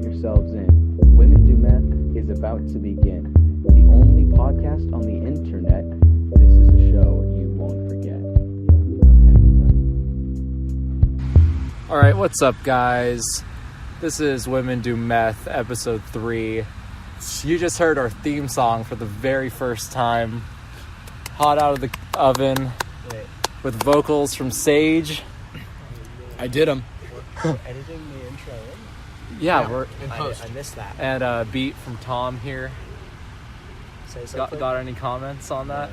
yourselves in. Women Do Meth is about to begin. The only podcast on the internet. This is a show you won't forget. Okay. Alright, what's up, guys? This is Women Do Meth, episode 3. You just heard our theme song for the very first time. Hot out of the oven. With vocals from Sage. I did them. Editing the intro in? Yeah, I missed that. and a beat from Tom here. Say something. Got any comments on that?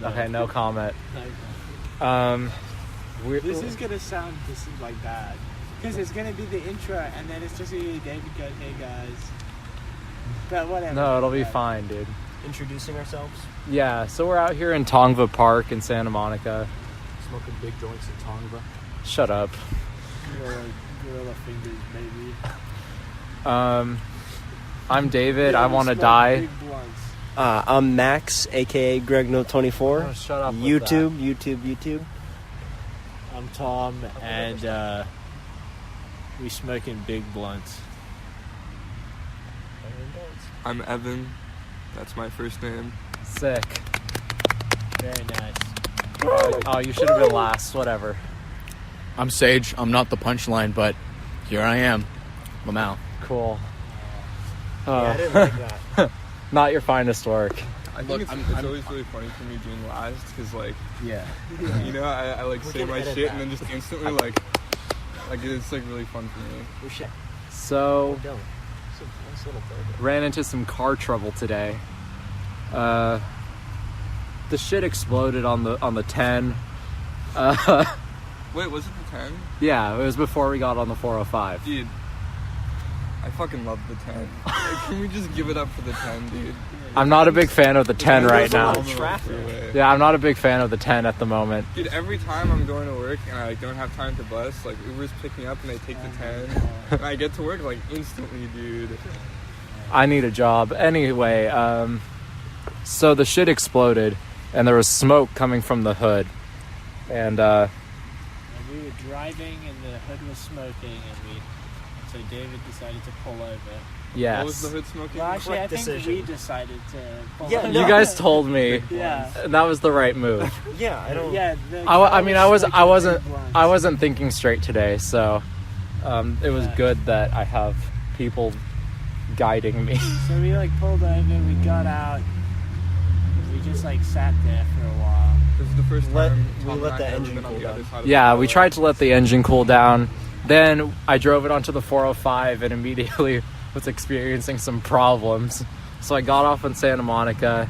No. Okay, no comment. This is gonna sound like bad because it's gonna be the intro and then it's just gonna be David going, "Hey guys," but whatever. No, it'll be fine, dude. Introducing ourselves. Yeah, so we're out here in Tongva Park in Santa Monica. Smoking big joints in Tongva. Shut up. Gorilla fingers, baby. I'm David. Yeah, I we want to smoke die. big blunts. I'm Max, aka GregNo24. Oh, shut up with YouTube. I'm Tom, and we smoking big blunts. I'm Evan. That's my first name. Sick. Very nice. Oh, you should have been last. Whatever. I'm Sage. I'm not the punchline, but here I am. I'm out. Cool. I didn't like that. Not your finest work. I think Look, it's I'm- always really funny for me doing last because, like, Yeah. you know, I like We say can my edit shit that. and then just instantly, like it's, like, really fun for me. We should. So, Don't. It's a nice little burger. ran into some car trouble today. The shit exploded on the 10. Wait, was it the 10? Yeah, it was before we got on the 405. Dude, I fucking love the 10. Like, can we just give it up for the 10, dude? I'm not a big fan of the 10 right There's a lot now. of traffic. Yeah, I'm not a big fan of the 10 at the moment. Dude, every time I'm going to work and I like, don't have time to bus, like Uber's pick me up and they take the 10, and I get to work like instantly, dude. I need a job. Anyway, so the shit exploded, and there was smoke coming from the hood. And, And we were driving, and the hood was smoking, so David decided to pull over. What was the yes. hood smoking? Well, actually, I Correct think decision. we decided to pull Yeah, over. You guys told me, Yeah. and that was the right move. Yeah, I don't. Yeah. I mean, I wasn't thinking straight today, so it was Yeah. good that I have people guiding me. So we pulled over, we got out, we just sat there for a while. This is the first Let- time we Tom let and I the have ever engine been on cool the other down. side of Yeah, the we road. tried to let the engine cool down. Then I drove it onto the 405 and immediately was experiencing some problems. So I got off in Santa Monica,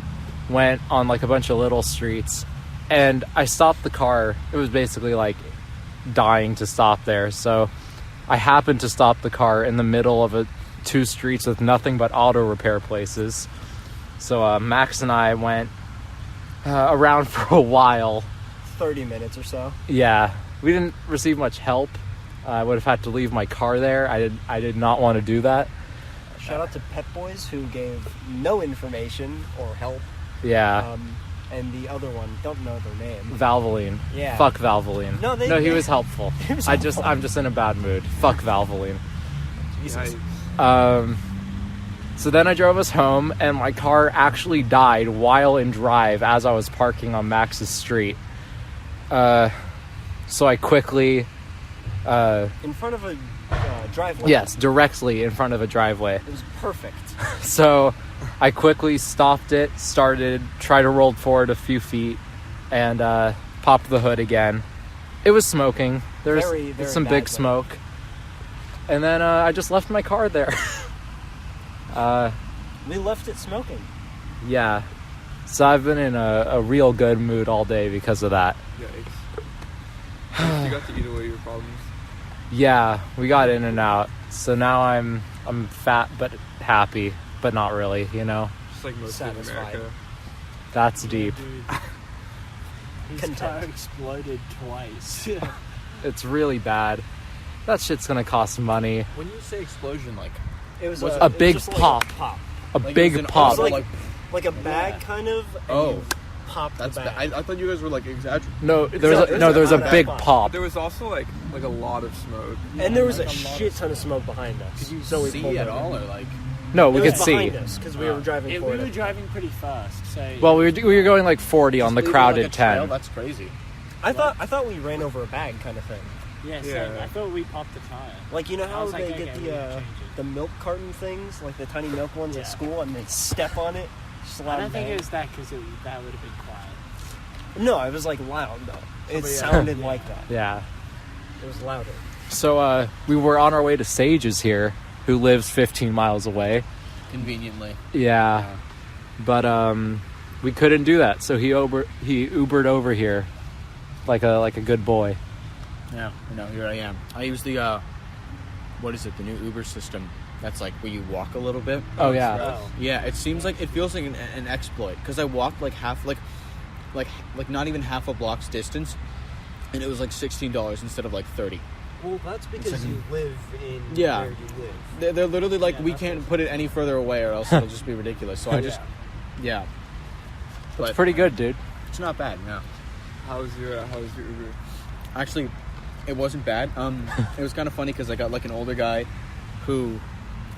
went on a bunch of little streets, and I stopped the car. It was basically dying to stop there. So I happened to stop the car in the middle of two streets with nothing but auto repair places. So Max and I went around for a while. 30 minutes or so. Yeah, we didn't receive much help. I would have had to leave my car there. I did not want to do that. Shout out to Pet Boys who gave no information or help. Yeah, And the other one, don't know their name. Valvoline. Yeah. Fuck Valvoline. No, he was helpful. He was I'm helpful. just in a bad mood. Fuck Valvoline. Jesus. Yikes. So then I drove us home, and my car actually died while in drive as I was parking on Max's street. So I quickly, In front of a driveway. yes, directly in front of a driveway. It was perfect. So I quickly stopped it, tried to roll forward a few feet, and popped the hood again. It was smoking. There was Very, very some bad big though. smoke. And then I just left my car there. We left it smoking. Yeah. So I've been in a real good mood all day because of that. Yikes. You got to eat away your problems. Yeah, we got in and out. So now I'm fat but happy, but not really, you know? Just like most Satisfied. of America. That's deep. Dude, his Content. car exploded twice. It's really bad. That shit's gonna cost money. When you say explosion, It was Was a, a big just like pop. a pop. A it big was an pop. It was like a bag kind of. And Oh. you popped That's the bad. bag. I thought you guys were like exaggerating. No, there was a big pop. There was also like a lot of smoke. And there was a shit ton of smoke behind us. Could you So we see pulled at over. all, or like? No, we It could was see. behind us because we were driving We forward. were driving pretty fast, so... Well, we were going like 40 on the Just leaving, crowded like, a trail? 10. That's crazy. I thought we ran over a bag kind of thing. Yeah, same. Yeah. I thought we popped the tire. Like, you know I how was like, they okay, get we gotta change it. the milk carton things, like the tiny milk ones at Yeah. school, and they step on it, slap I don't think bang? it was that because that would have been quiet. No, it was like loud though. It Somebody- sounded like that. Yeah. It was louder. So we were on our way to Sage's here, who lives 15 miles away. Conveniently. Yeah. But we couldn't do that, so he Ubered over here like a good boy. Yeah, no, here I am. I use the, what is it, the new Uber system. That's like where you walk a little bit. Oh yeah. Oh. Yeah, it seems like, it feels like an exploit. Because I walked like half, like not even half a block's distance. And it was like $16 instead of like $30. Well, that's because you live in Yeah. where you live. They're literally like, Yeah, we that's can't put it any further away or else it'll just be ridiculous. So I just, yeah. But It's pretty good, dude. it's not bad, no. How was your Uber? Actually, it wasn't bad. It was kind of funny because I got like an older guy who,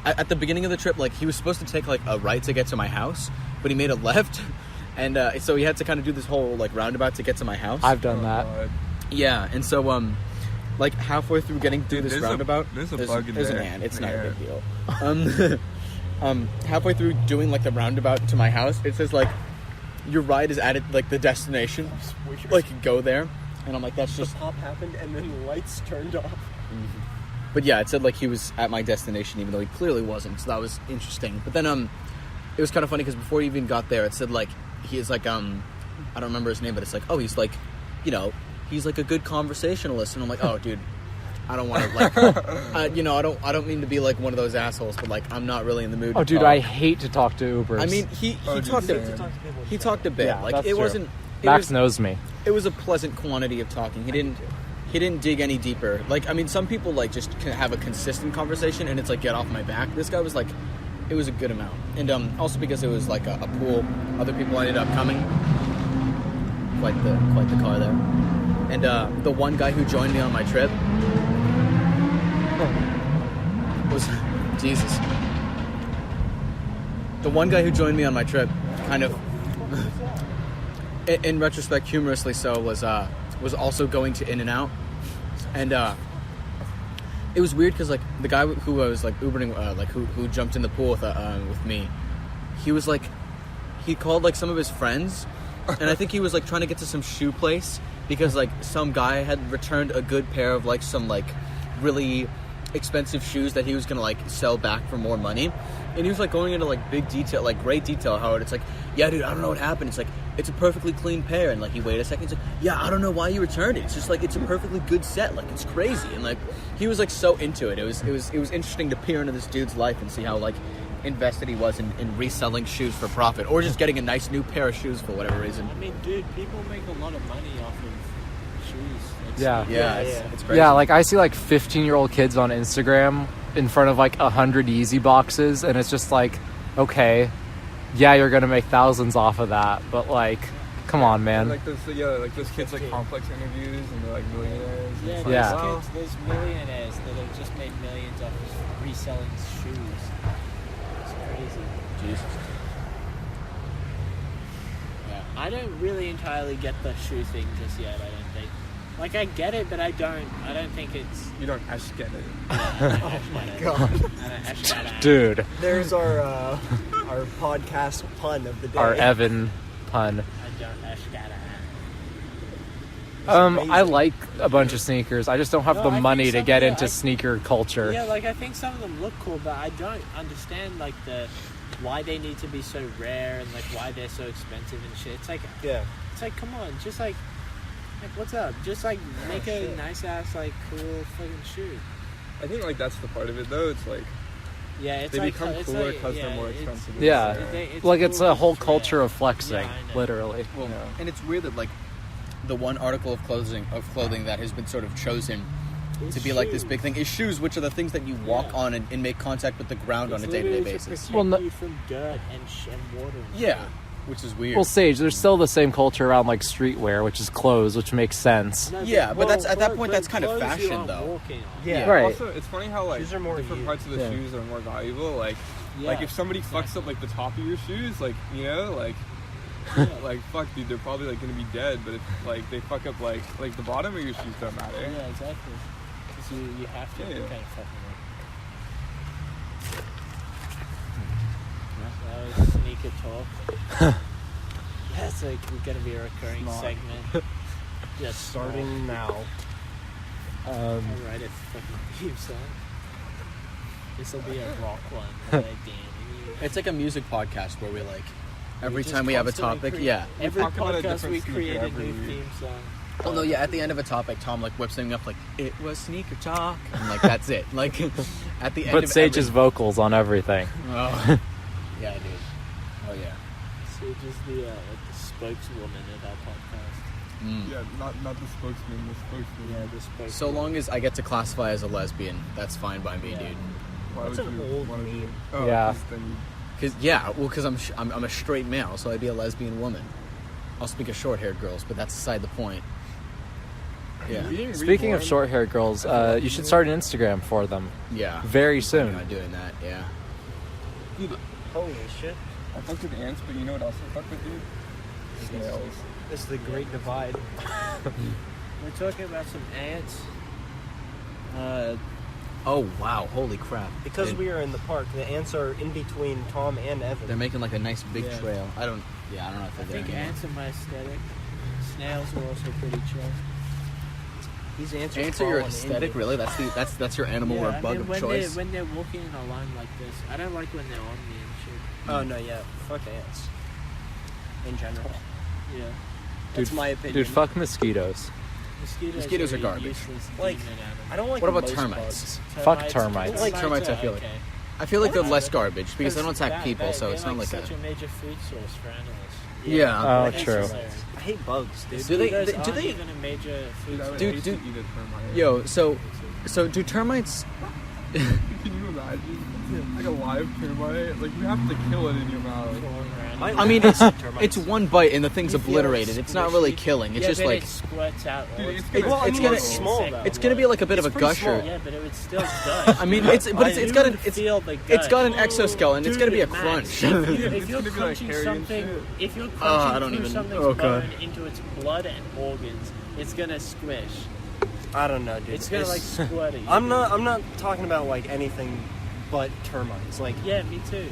at the beginning of the trip, like he was supposed to take like a right to get to my house, but he made a left, and so he had to kind of do this whole like roundabout to get to my house. I've done that. God. Yeah, and so like halfway through getting through this There's a- roundabout, there's a bug in there's there. an ant. It's not Yeah. a big deal. Halfway through doing like the roundabout to my house, it says like your ride is at like the destination, like go there, and I'm like that's The just. pop happened and then the lights turned off. But yeah, it said like he was at my destination, even though he clearly wasn't. So that was interesting. But then it was kind of funny because before he even got there, it said like he is like I don't remember his name, but it's like he's like, you know, he's like a good conversationalist, and I'm like, oh dude, I don't want to like, you know, I don't mean to be like one of those assholes, but like I'm not really in the mood. Oh, to dude, talk. I hate to talk to Ubers. I mean, he Oh, talked dude, a same. he talked a bit. Yeah, like that's it true. wasn't. It Max was, knows me. it was a pleasant quantity of talking. He didn't dig any deeper. Like, I mean, some people like just can have a consistent conversation and it's like get off my back. This guy was like, it was a good amount. And also because it was like a pool, other people ended up coming. Quite the car there. And the one guy who joined me on my trip was Jesus. The one guy who joined me on my trip kind of in retrospect, humorously so, was also going to In-N-Out, and it was weird because like the guy who I was like Ubering, like who jumped in the pool with me, he was like, he called like some of his friends, and I think he was like trying to get to some shoe place because like some guy had returned a good pair of like some like really expensive shoes that he was gonna like sell back for more money. And he was like going into like big detail, like great detail, how it's like, yeah dude, I don't know what happened. It's like, it's a perfectly clean pair. And like he waited a second, he's like, yeah, I don't know why you returned it. It's just like, it's a perfectly good set. Like it's crazy. And like he was like so into it. It was interesting to peer into this dude's life and see how like invested he was in reselling shoes for profit or just getting a nice new pair of shoes for whatever reason. I mean, dude, people make a lot of money off of shoes. Like, Yeah. Yeah, it's crazy. Yeah, like I see like 15-year-old kids on Instagram in front of like 100 Yeezy boxes, and it's just like, okay, yeah, you're gonna make thousands off of that, but like, come on, man. Like those kids like complex interviews and they're like millionaires. Yeah, It's those Yeah. Like, wow. kids, there's millionaires that have just made millions off of reselling shoes. It's crazy. Jesus. Yeah. I don't really entirely get the shoe thing just yet, I don't think. Like, I get it, but I don't think it's... You don't get it. Oh my god. Dude, There's our podcast pun of the day. our Evan pun. I don't ashkata. I like a bunch of sneakers. I just don't have No, the I think money to some get of the- into sneaker culture. Yeah, like, I think some of them look cool, but I don't understand, like, why they need to be so rare and, like, why they're so expensive and shit. It's like, come on, just, like, what's up? Just, like, make a nice-ass, like, cool fucking shoe. I think like that's the part of it though. It's like Yeah, it's they like, become it's cooler like, because yeah, they're more it's- expensive. Yeah. It's Like it's cool, a whole it's culture rare. of flexing, Yeah, I know. literally. Well, Yeah. and it's weird that like the one article of clothing that has been sort of chosen to be like this big thing is shoes, which are the things that you walk Yeah. on and make contact with the ground on a It's day-to-day literally basis. To protect Well, no- you from dirt and water. And Yeah, which is weird. Well, Sage, there's still the same culture around like streetwear, which is clothes, which makes sense. No, Yeah, but that's at that clo- point, but that's kind of clothes you fashion, aren't though. walking on. Yeah. Right. Also, it's funny how like Shoes are more different used. parts of the Yeah. shoes are more valuable. Like Yeah, if somebody fucks up like the top of your shoes, like like fuck, dude, they're probably like gonna be dead. But if like they fuck up like the bottom of your shoes don't matter. Yeah, exactly. Because you have to Yeah. kind of fucking That was sneaker talk. That's like going to be a recurring Smart. segment. Just Starting now. I'll write a fucking theme song. This will be a rock one. Like, It's like a music podcast where we like every just time we have a constantly topic. Yeah. Every talk about a podcast different we sneaker create a every new week. theme song. Oh no, yeah. At the end of a topic, Tom like whips something up like it was sneaker talk, and like that's it. Like at the end. But of Sage's vocals on everything. Oh. Yeah, dude. Oh yeah. So just the spokeswoman of our podcast. Mm. Yeah, not the spokesman, the spokesman. Yeah, the spokeswoman. So long as I get to classify as a lesbian, that's fine by me, Yeah. dude. Why That's would an you old wanna be- meme. Oh, Yeah. 'cause then Because I'm a straight male, so I'd be a lesbian woman. I'll speak of short-haired girls, but that's beside the point. Yeah. being Speaking of reborn- short-haired girls, you should start an Instagram for them Yeah. very I'm soon. not doing that. Yeah. Holy shit. I fucked with ants, but you know what else I fucked with, dude? Snails. This is the great divide. We're talking about some ants. Oh wow! Holy crap! Because Dude, we are in the park, the ants are in between Tom and Evan. they're making like a nice big Yeah. trail. I don't know if I they're think there. ants are my aesthetic. Snails are also pretty chill. These ants Ants are your crawling aesthetic, in. really? That's your animal or I bug mean, of when choice. when they're walking in a line like this, I don't like when they're on me and shit. Oh no, yeah, fuck ants. In general, Yeah. that's Dude, my opinion. Dude, fuck mosquitoes. Mosquitoes are a garbage. useless Like, demon animal. I don't like. What about most termites? bugs. Fuck termites. Like termites, I feel like. I feel like they're less garbage because they don't attack people, so it's not like such a. a major food source for animals. Yeah. Oh, That's true. necessary. I hate bugs, dude. Do they- Mosquitoes do aren't they- even a major food Dude, I source. would Dude, hate dude. to eat a termite. Yo, so do termites? Can you imagine? Like a live termite? Like, you have to kill it in your mouth. I mean, it's Termites. one bite and the thing's You feel obliterated. It's not really squishy. killing. It's Yeah, just but like it squirts out all Dude, its it's blood. gonna- Well, I it's mean, gonna- it's small though. it's gonna be like a bit of a It's pretty gusher. small. Yeah, but it would still gush. I mean, it's got an it's feel the it's got an gush. exoskeleton. It's gonna be a Dude, crunch. Max, if It's you're gonna be like crunching hairy and something, shit. if you're I crunching don't through even- something's oh, God. bone into its blood and organs, it's gonna squish. I don't know, dude. It's gonna like squirt at you. I'm not talking about like anything but termites. Like, Yeah, me too.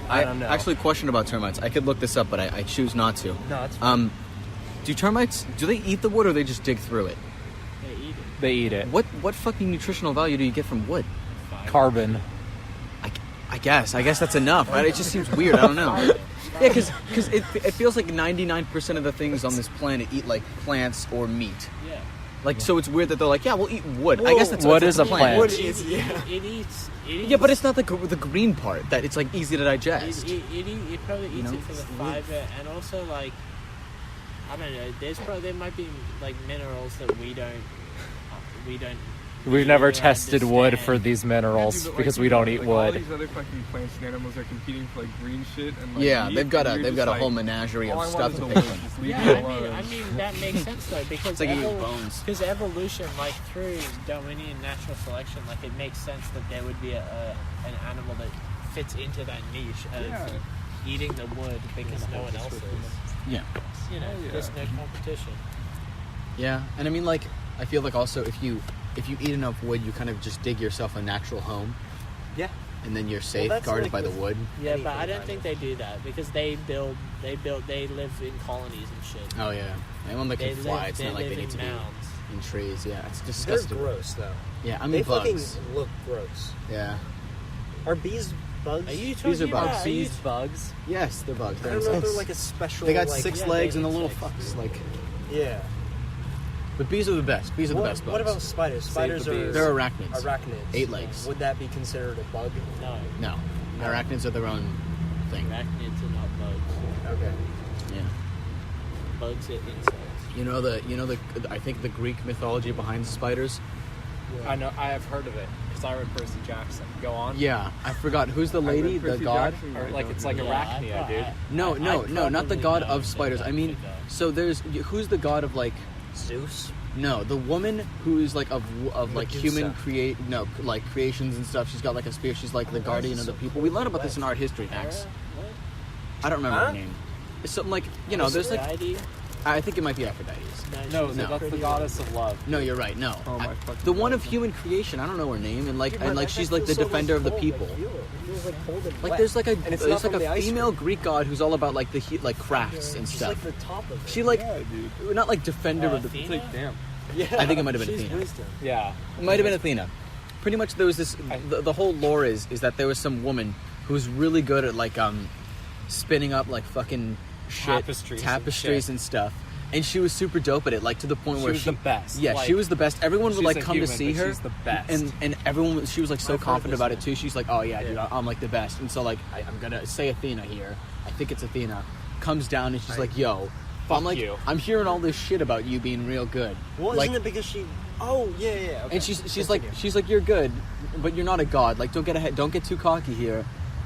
I don't know. Actually, question about termites. I could look this up, but I choose not to. no, it's Do termites? Do they eat the wood or they just dig through it? They eat it. They eat it. What fucking nutritional value do you get from wood? Carbon. I guess that's enough. Right? It just seems weird. I don't know. Yeah, because it feels like 99% of the things on this planet eat like plants or meat. Yeah. Like, so it's weird that they're like, yeah, we'll eat wood. I guess that's Wood that's is a plant. Wood It is It eats. Yeah, but it's not the green part that it's like easy to digest. It probably eats know? it for the fiber, and also like I don't know. There might be like minerals that we don't. We've never really tested wood understand. for these minerals Yeah, dude, but, because like, we don't eat like, all wood. these other fucking plants and animals are competing for like green shit and like Yeah, meat, they've got and you're a just, whole like, menagerie all of I stuff want to is pick a from. wood, just leave Yeah, me alone. I mean that makes sense though because It's like eating bones. because evolution, like through Darwinian natural selection, like it makes sense that there would be an animal that fits into that niche of Yeah. eating the wood because no one else is. Yeah. You know, Yeah. there's no competition. Yeah, and I mean, like, I feel like also if you eat enough wood, you kind of just dig yourself a natural home, yeah. and then you're Well, that's safeguarded like by the with- wood. Yeah, Anything but I don't kind think of. they do that because they live in colonies and shit. Oh yeah, anyone that can fly, it's not like they live need in to mounds. be in trees. Yeah, it's They're disgusting. gross though. Yeah, I mean They bugs. fucking look gross. Yeah. Are bees bugs? Are you These are talking bugs. about? Are you, bugs? Yes, they're bugs. I They're don't know if they're insects. like a special. They got like, 6 yeah, legs they're and the little insects. fucks. Like, Yeah. but bees are the best. Bees are the best bugs. What about spiders? Spiders the are bees. They're arachnids. arachnids. 8 legs. Would that be considered a bug? no, No, arachnids are their own thing. arachnids are not bugs. Okay. Yeah. Bugs are insects. You know the I think the Greek mythology behind spiders. I know. I have heard of it. because I read Percy Jackson. Go on. Yeah, I forgot. Who's the lady? The Percy god? Jackson, Or I like don't it's like know. Arachnia, dude. No, not the god of spiders. I mean, so there's who's the god of like Zeus. no, the woman who is like of like Medusa. human like creations and stuff. She's got like a spear. She's like the guardian of the people. We learned about this in art history, Max. I don't remember her name. It's something like there's like I think it might be Aphrodite's. No, No. that's the goddess of love. No, you're right. No, Oh my fucking the one God. of human creation. I don't know her name, and like Man, that she's like the feels so defender of the cold, people. Like, it feels like cold and Like wet. there's like a And it's there's not like from the a ice female cream. Greek god who's all about like the like crafts and She's stuff. like the top of it. She like Yeah, dude. not like defender of the. It's like, damn. Yeah. I think it might have been She's Athena. wisdom. Yeah. It might have been Athena. Pretty much there was this. The whole lore is that there was some woman who was really good at like spinning up like fucking shit, Tapestries and and stuff. And she was super dope at it, like to the point She where was the best. Yeah, Like, she was the best. Everyone would she's like a come to human, see but her. she's the best. And everyone, she was like so I've heard confident this about it one. too. She's like, oh yeah, dude, Yeah. I'm like the best. And so like I'm gonna say Athena here. I think it's Athena. Comes down and she's like, yo, I'm like, you. I'm hearing all this shit about you being real good. Well, like, isn't it because she? Oh yeah. Okay. and she's Continue. like you're good, but you're not a god. Like don't get ahead, don't get too cocky here.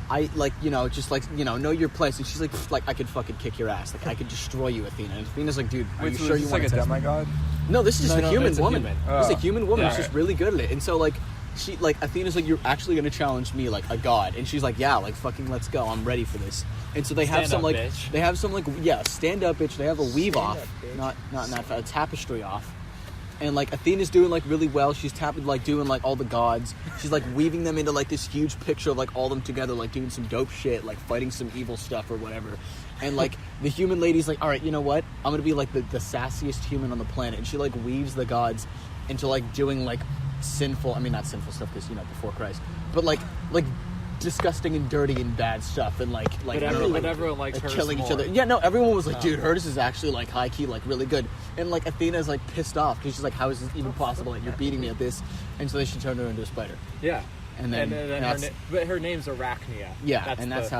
I like just like know your place. And she's like I could fucking kick your ass. Like I could destroy you, Athena. And Athena's like, dude, are Wait, you so sure is you this want like to a test me? demigod? No, this is just No, a human it's a woman. human. It's a Oh. human woman. Yeah. She's just really good at it. And so like she like Athena's like, you're actually gonna challenge me like a god. And she's like, yeah, like fucking let's go. I'm ready for this. And so they have Stand some up, like bitch. they have some like stand up bitch. They have a weave Stand off, up, bitch. not a tapestry off. And like Athena's doing like really well. She's like doing like all the gods. She's like weaving them into like this huge picture of like all them together, like doing some dope shit, like fighting some evil stuff or whatever. And like the human lady's like, all right, you know what? I'm gonna be like the sassiest human on the planet. And she like weaves the gods into like doing like not sinful stuff because before Christ, but like disgusting and dirty and bad stuff and like But I don't know, everyone, like, but everyone likes her killing each more. other. Yeah, no, everyone was like, dude, hers is actually like high key, like really good. And like Athena's like pissed off because she's like, how is this even possible that you're beating me at this? And so they should turn her into a spider. Yeah. And then that's- but her name's Arachnia. Yeah, that's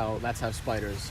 how spiders.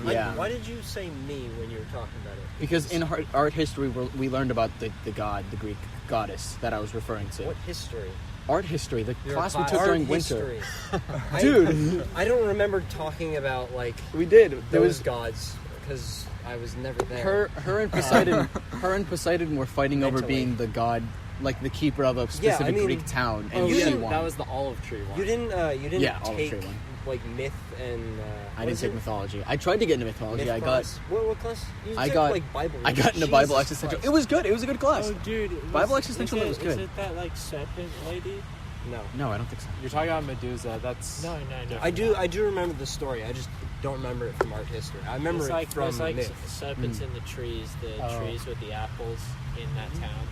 Yeah. Why did you say me when you were talking about it? Because in art history we learned about the god, the Greek goddess that I was referring to. What history? Art history, the Your class we class. took Art during history. winter. Dude. I don't remember talking about like We did. There those was gods because I was never there. her and Poseidon were fighting over Mentally. being the god, like the keeper of a Yeah, I specific mean- Greek town, Oh, and you she didn't- won. that was the olive tree one. You didn't Yeah, all take true one. like myth and. I what didn't is take it? mythology. I tried to get into mythology. Myth I got class? What class? You I took, got- like Bible. I got into Jesus Bible existential. Christ. It was good. It was a good class. Oh, dude. Bible existential is was it- good. Is it that like serpent lady? No. No, I don't think so. You're talking about Medusa. That's No. I do remember the story. I just don't remember it from art history. I remember It's like it from there's like myth. serpents in the trees Oh. with the apples in that town.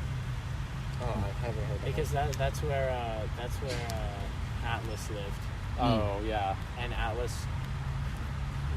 Oh, I haven't heard of Because that's where Atlas lived, Oh yeah. and Atlas.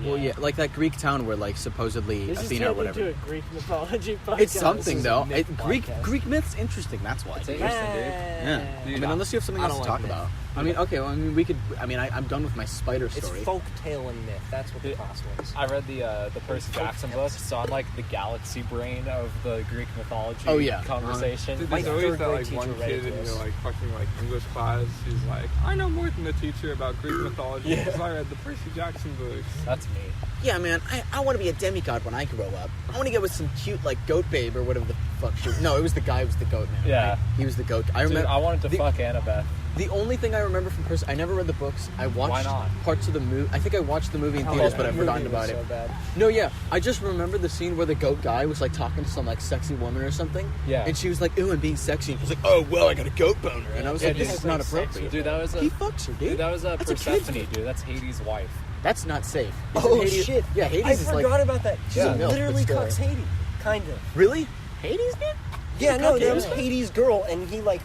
Well, yeah, like that Greek town where like supposedly This is Athena or turning into whatever. a Greek mythology podcast. It's something is a though. myth Greek podcast. myths interesting. That's why. It's Yeah. interesting, dude. I Dude, mean, unless you have something I else to don't talk like about. I mean, okay. Well, I mean, we could. I mean, I'm done with my spider It's story. folk tale and myth. That's what the Dude, class was. I read the Percy Jackson book, so I'm like the galaxy brain of the Greek mythology Oh, yeah. conversation. Dude, My there's always third that grade like teacher one read it kid to in us. your like fucking like English class who's like, I know more than the teacher about Greek mythology because I read the Percy Jackson books. That's me. Yeah, man. I want to be a demigod when I grow up. I want to get with some cute like goat babe or whatever the fuck she. No, it was the guy who was the goat man. Yeah. right? He was the goat. I Dude, remember. I wanted to the- fuck Annabeth. The only thing I remember from Percy, I never read the books. I watched Why not? parts of the movie. I think I watched the movie in theaters, but I've forgotten about it. So bad. No, yeah, I just remember the scene where the goat guy was like talking to some like sexy woman or something. Yeah. And she was like, "Ooh, I'm being sexy." And he was like, "Oh, well, I got a goat boner." And I was Yeah, like, dude, "This is it's not like appropriate." Dude, that was He a fucks her, dude. dude. That was a That's a kid's Persephone, book. dude. That's Hades' wife. That's not safe. Oh Isn't Hades- shit! Yeah, Hades I is forgot like about that. She's Yeah. literally Milk, but cucks Hades, kind of. really Hades, man. Yeah, no, that was Hades? Hades' girl, and he like.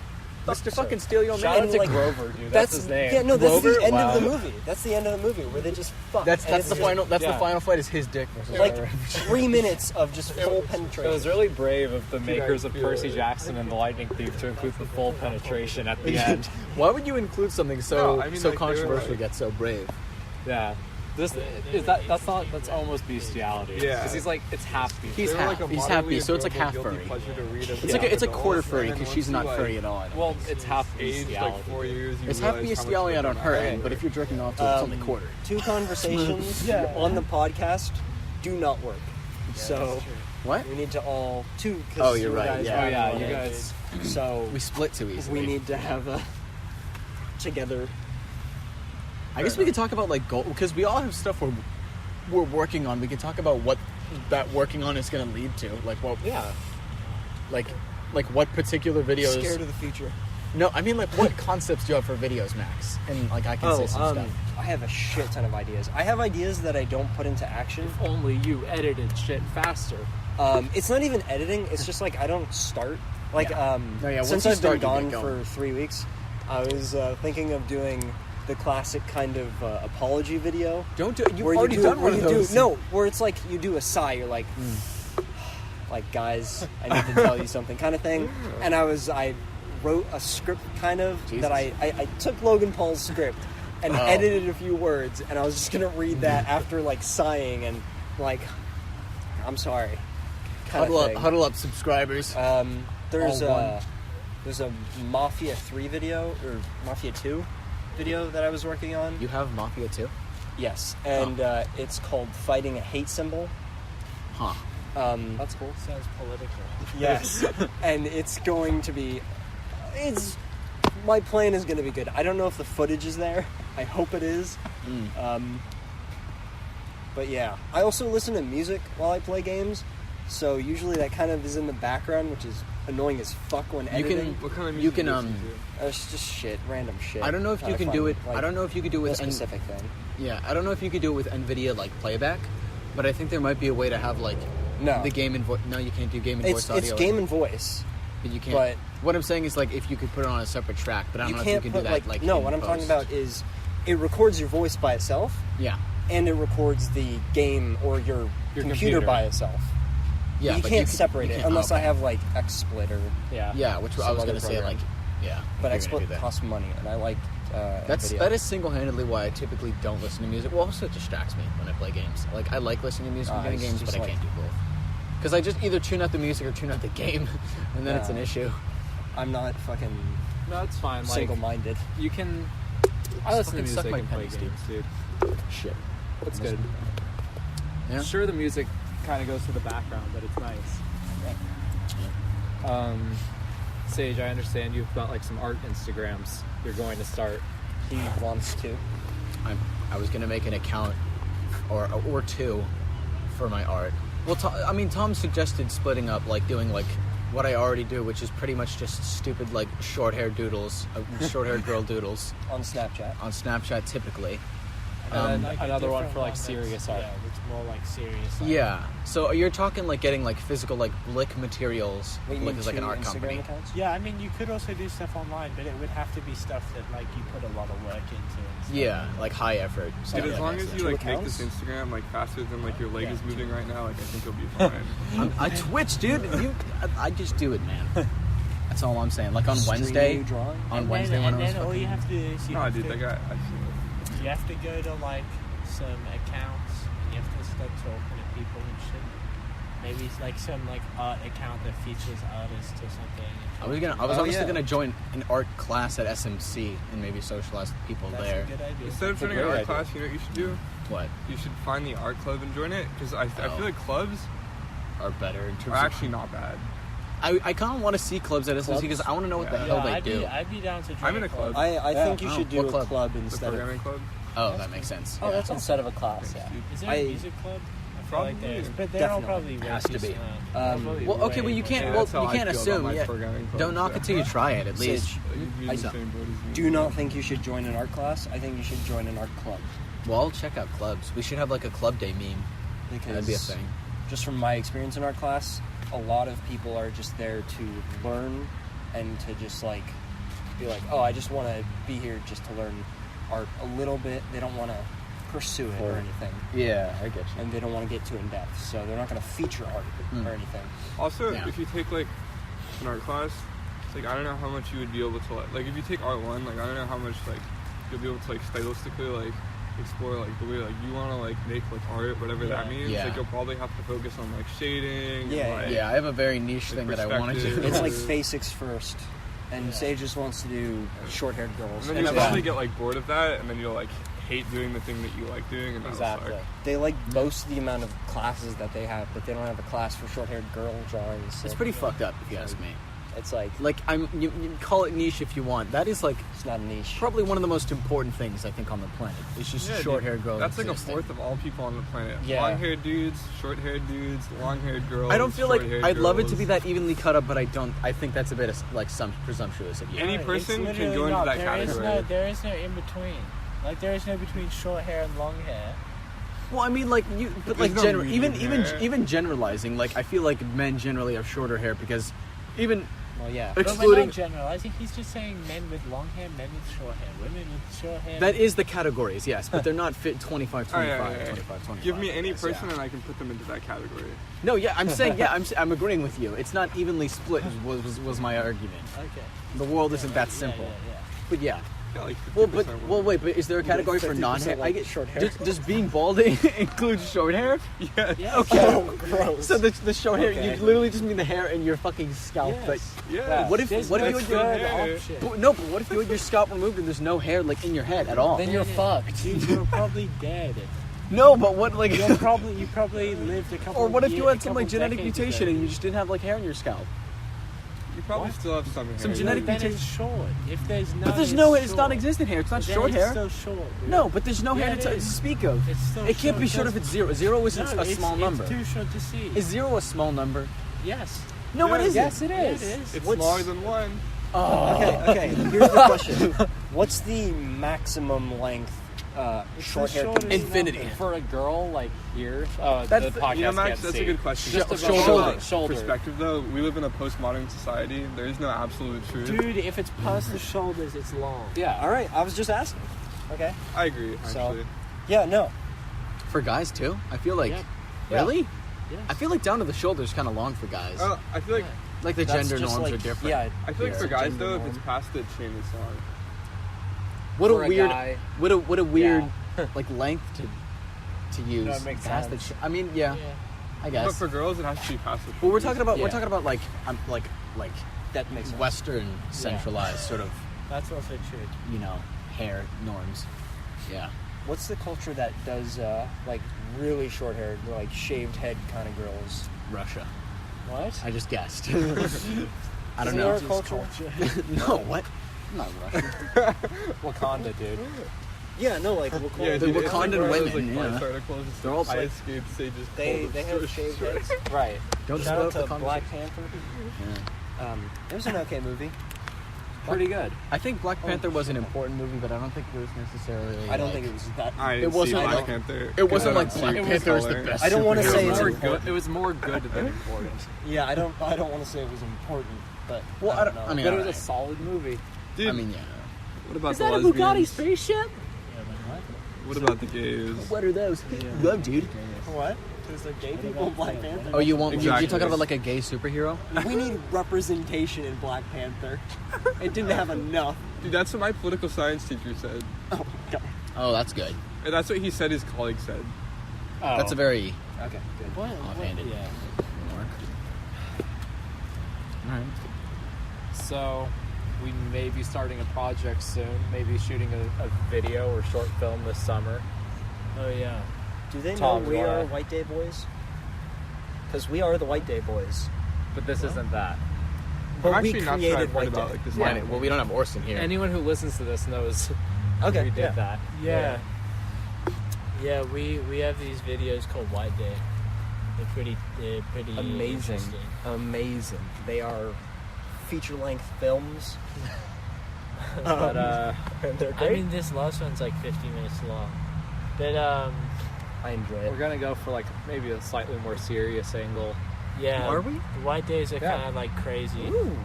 Mr. Fucking steal your Shout man. out to like, Grover, dude. That's his name. Yeah, no, this is Grover? the end Wow. of the movie. That's the end of the movie where they just fuck. That's And it's the just, final. That's yeah. the final fight. Is his dick. Like 3 minutes of just full It penetration. was really brave of the makers of feel Percy it. Jackson and the Lightning Thief to include the full penetration at the end. Why would you include something so No, I mean, so like, they were controversial like- yet so brave? Yeah. That's almost bestiality. Yeah. Because he's like, it's half beast. He's They're half. like a He's half moderately beast, so it's like half enjoyable furry. guilty pleasure to read It's like it's a adults, quarter and furry then because once she's you, not like, furry at all. Well, it's half aged bestiality. like 4 years. You It's half realize how much bestiality on they're her not end, but if you're jerking off to it, it's only quarter. 2 conversations on the podcast do not work. So What? we need to all 2. Oh, you're right, Guys yeah. Oh yeah, run you it. guys. So We split too easily. we need to have a together. I guess we could talk about like goal because we all have stuff we're working on. We can talk about what that working on is going to lead to. Like what? Yeah. Like what particular videos? Scared of the future. No, I mean like what concepts do you have for videos, Max? And like I can say some stuff. I have a shit ton of ideas. I have ideas that I don't put into action. If only you edited shit faster. It's not even editing. It's just like I don't start. Like No, yeah, once since you I've start, been you gone get going. for 3 weeks, I was thinking of doing the classic kind of apology video. Don't do. You've where already you do, done where one you of those. do no, where it's like you do a sigh. You're like, like guys, I need to tell you something, kind of thing. And I wrote a script kind of Jesus. that I took Logan Paul's script and edited a few words, and I was just gonna read that after like sighing and like, I'm sorry. Huddle up, subscribers. There's All one. there's a Mafia 3 video or Mafia 2 video that I was working on. You have Mafia too? Yes, and it's called Fighting a Hate Symbol. Huh. That's cool. Sounds political. Yes, and it's going to be. My plan is going to be good. I don't know if the footage is there. I hope it is. But yeah, I also listen to music while I play games, so usually that kind of is in the background, which is annoying as fuck when You editing. What kind of You music can do you listen to? It's just shit, random shit. I don't know if you Trying to can do find, it. like, I don't know if you could do it a with specific thing. Yeah, I don't know if you could do it with NVIDIA like playback, but I think there might be a way to have like No. the game and voice. No, you can't do game and It's voice audio. game and voice. but you can't. but- what I'm saying is like if you could put it on a separate track, but I don't You know can't if you put can do that. Like no. in What I'm talking post. about is it records your voice by itself, Yeah, and it records the game or your computer by itself. yeah. you but can't separate you it can't- unless okay. I have like XSplit or Yeah, which I some was other gonna say program. like yeah. But if you're gonna do XSplit that. costs money, and I like NVIDIA. That is single-handedly why I typically don't listen to music. Well, also it distracts me when I play games. Like I like listening to music when playing it's games, just but I like- can't do both. Because I just either tune out the music or tune out the game, and then it's an Yeah. issue. I'm not fucking No, it's fine. Like single-minded. you can. I listen to fucking suck music my and play pennies, games, dude. Shit. That's good. Yeah. Sure, the music kind of goes to the background, but it's nice. Sage, I understand you've got like some art Instagrams you're going to start. He wants to. I was gonna make an account or two for my art. Well, Tom suggested splitting up, like doing like what I already do, which is pretty much just stupid like short-haired doodles, short-haired girl doodles On Snapchat. on Snapchat typically. And Like a another one different for like that's- serious art. Yeah, it's more like serious. Art. Yeah. So you're talking like getting like physical like Blick materials, Wait, you like mean as like an 2 art Instagram company. accounts? Yeah, I mean, you could also do stuff online, but it would have to be stuff that like you put a lot of work into. And stuff. Yeah, like high effort. Dude, stuff as like long that. as you Two like make this accounts? Instagram like faster than like your leg Yeah, is moving two. right now, like I think you'll be fine. I Twitch, dude. I just do it, man. That's all I'm saying. Like on Stream Wednesday, you drawing? on And Wednesday then, when and I was then all you fucking- have to do is you No, have dude, to, that guy. I see it. you have to go to like some accounts and you have to start talking to people and shit. Maybe it's like some like art account that features artists or something. I was Oh, honestly yeah. gonna join an art class at SMC and maybe socialize with people That's there. a good idea. Instead of That's a joining an great art idea. class, you know what you should do? What You should find the art club and join it because I Oh. feel like clubs are better in terms are actually not bad. I kind of want to see clubs at SMC because I want to know what the Yeah. hell Yeah, they do. I'd be down to join I'm in a club. I think you Oh, should do what a club? club The instead programming of. club. Oh, that makes sense. Oh, that's instead of a class. Thanks, Yeah. dude. Is there I- a music club? I feel like Probably. there is, but they're all Definitely. probably Has to be. Um, Well, okay, well you can't. Yeah, Well, that's how you I can't feel about assume. my Yeah, programming club, don't knock so. it till you try it. At least. Sage, You'd be in the same boat as me. do not think you should join an art class. I think you should join an art club. Well, I'll check out clubs. We should have like a club day meme. Because That'd be a thing. just from my experience in art class, a lot of people are just there to learn and to just like be like, oh, I just want to be here just to learn art a little bit. They don't want to pursue it or anything, Yeah, I get you. and they don't want to get too in depth, so they're not going to feature art or anything. Also, Yeah. if you take like an art class, it's like I don't know how much you would be able to like if you take art 1, like I don't know how much like you'll be able to like stylistically like explore like the way like you want to like make like art, whatever that means. Yeah. Like you'll probably have to focus on like shading. Yeah, and, like, Yeah, I have a very niche thing that I want to do. perspective. It's like basics first, and Sage just wants to do short-haired girls. And then you'll Yeah. probably get like bored of that, and then you'll like hate doing the thing that you like doing, and that'll Exactly. suck. They like boast the amount of classes that they have, but they don't have a class for short-haired girl drawings. So It's pretty fucked up, if you ask me. It's like Like, you call it niche if you want. That is like it's not a niche. probably one of the most important things I think on the planet. It's just Yeah, dude, short-haired girls. That's like a existing. fourth of all people on the planet. Yeah. Long-haired dudes, short-haired dudes, long-haired girls. I don't feel like short-haired I'd love it to girls. be that evenly cut up, but I don't. I think that's a bit of, like some presumptuous of you. Any It's person can literally go into not. that There is category. there is no in between. Like there is no between short hair and long hair. Well, I mean, like you, but There's like no medium hair. even generalizing. Like I feel like men generally have shorter hair because even Well, yeah. But we're excluding not generalizing. He's just saying men with long hair, men with short hair, women with short hair. that is the categories, yes, but they're not fit 25, 25, Oh, yeah. 25, 25. Give me I any guess, person yeah. and I can put them into that category. No, yeah, I'm saying, yeah, I'm agreeing with you. It's not evenly split. Was my argument. Okay. The world isn't that simple. Yeah. But yeah. Yeah, like 50% Well, women. wait, but is there a category for 50% non-hair? like I get short hair. Does being balding include short hair? Yeah. Yeah. Okay. Oh, gross. So the short hair, Okay. you literally just mean the hair in your fucking scalp. Yes. But Yeah. what if There's what if no you had third your hair. option. but what if you had your scalp removed and there's no hair like in your head at all? Then you're fucked. Dude, you're probably dead. No, but what like You probably lived a couple. or what if of you year- had a some couple like genetic decades mutation ago. and you just didn't have like hair in your scalp? You probably still have some hair. Some genetic Then mutation. it's short. If there's no, But there's no it's non-existent hair. It's not Then short it's hair. Still short. Dude. No, but there's no Yeah, hair it to is. speak of. It's still It can't be short. short if it's zero. Zero isn't No, a small number. It's too short to see. Is zero a small number? Yes. No, Yeah, it isn't. Yes, it it is. is. It is. It's What's- smaller than one. Okay, here's the question. What's the maximum length short hair? shortest Infinity. number. For a girl like here, That's the the- podcast You know, Max, can't that's see. a good question. Just Sh- about shoulder. shoulder. Perspective, though, we live in a postmodern society. There is no absolute truth. Dude, if it's past the shoulders, it's long. Yeah. All right, I was just asking. Okay. I agree, So- actually. Yeah, no. For guys too, I feel like. Yep. Really? Yes. I feel like down to the shoulder is kind of long for guys. I feel like Like the That's gender just norms like, are different. Yeah. I feel like Yeah. for guys Gender though, if norm. it's past the chin, it's long. What For a a weird, guy. what a weird Yeah. like length to use. No, it makes Past sense. I mean, yeah, I guess. But for girls, it has to be past the. Well, we're talking about Yeah. like like That makes sense. Western centralized sort of That's also true. hair norms. Yeah. What's the culture that does like really short haired, like shaved head kind of girls? Russia. What? I just guessed. I don't Isn't know. there a culture? No, what? I'm not Russian. Wakanda, dude. Yeah, no, like Yeah, The dude, it's Wakandan like one of those, women, like, yeah. Vice articles, it's They're all like, like- ice skates. They just they pull the have stretch. shaved heads. Right. Don't Shout spoil out the to Black conversation. Panther. Yeah. It was an okay movie. Pretty good. I think Black Panther was an important movie, but I don't think it was necessarily. I don't like- think it was that. I It didn't wasn't see like- Black Panther. It wasn't I like don't Black see Panther is the color. best. I don't wanna superhero say It was it's movie. more good. It was more good than important. Yeah, I don't want to say it was important, but Well, I don't know. I mean, But it was alright. a solid movie. Dude, I mean, yeah. what about the lesbians? spaceship? What about the gays? What are those? Love, dude. what? There's like gay people in Black Panther. Oh, you want? Exactly. You're talking about like a gay superhero? We need representation in Black Panther. It didn't have enough. Dude, that's what my political science teacher said. Oh my god. Oh, that's good. And that's what he said his colleague said. Oh. That's a very Okay, good. What? offhanded Yeah. remark. All right. So, we may be starting a project soon. Maybe shooting a video or short film this summer. Oh yeah. Do they know Tom, we wanna- are White Day Boys? Because we are the White Day Boys. But this isn't that. But I'm we actually not sure created I've heard White about Day. like this. Yeah. line. Well, we don't have Orson here. Anyone who listens to this knows Okay, we did yeah. that. Yeah. Yeah, we have these videos called White Day. They're pretty Amazing. interesting. Amazing. They are feature-length films. But, And they're I great. mean, this last one's like 50 minutes long. But I enjoy it. we're gonna go for like maybe a slightly more serious angle. yeah. Are we? The White Days are Yeah. kind of like crazy. Ooh.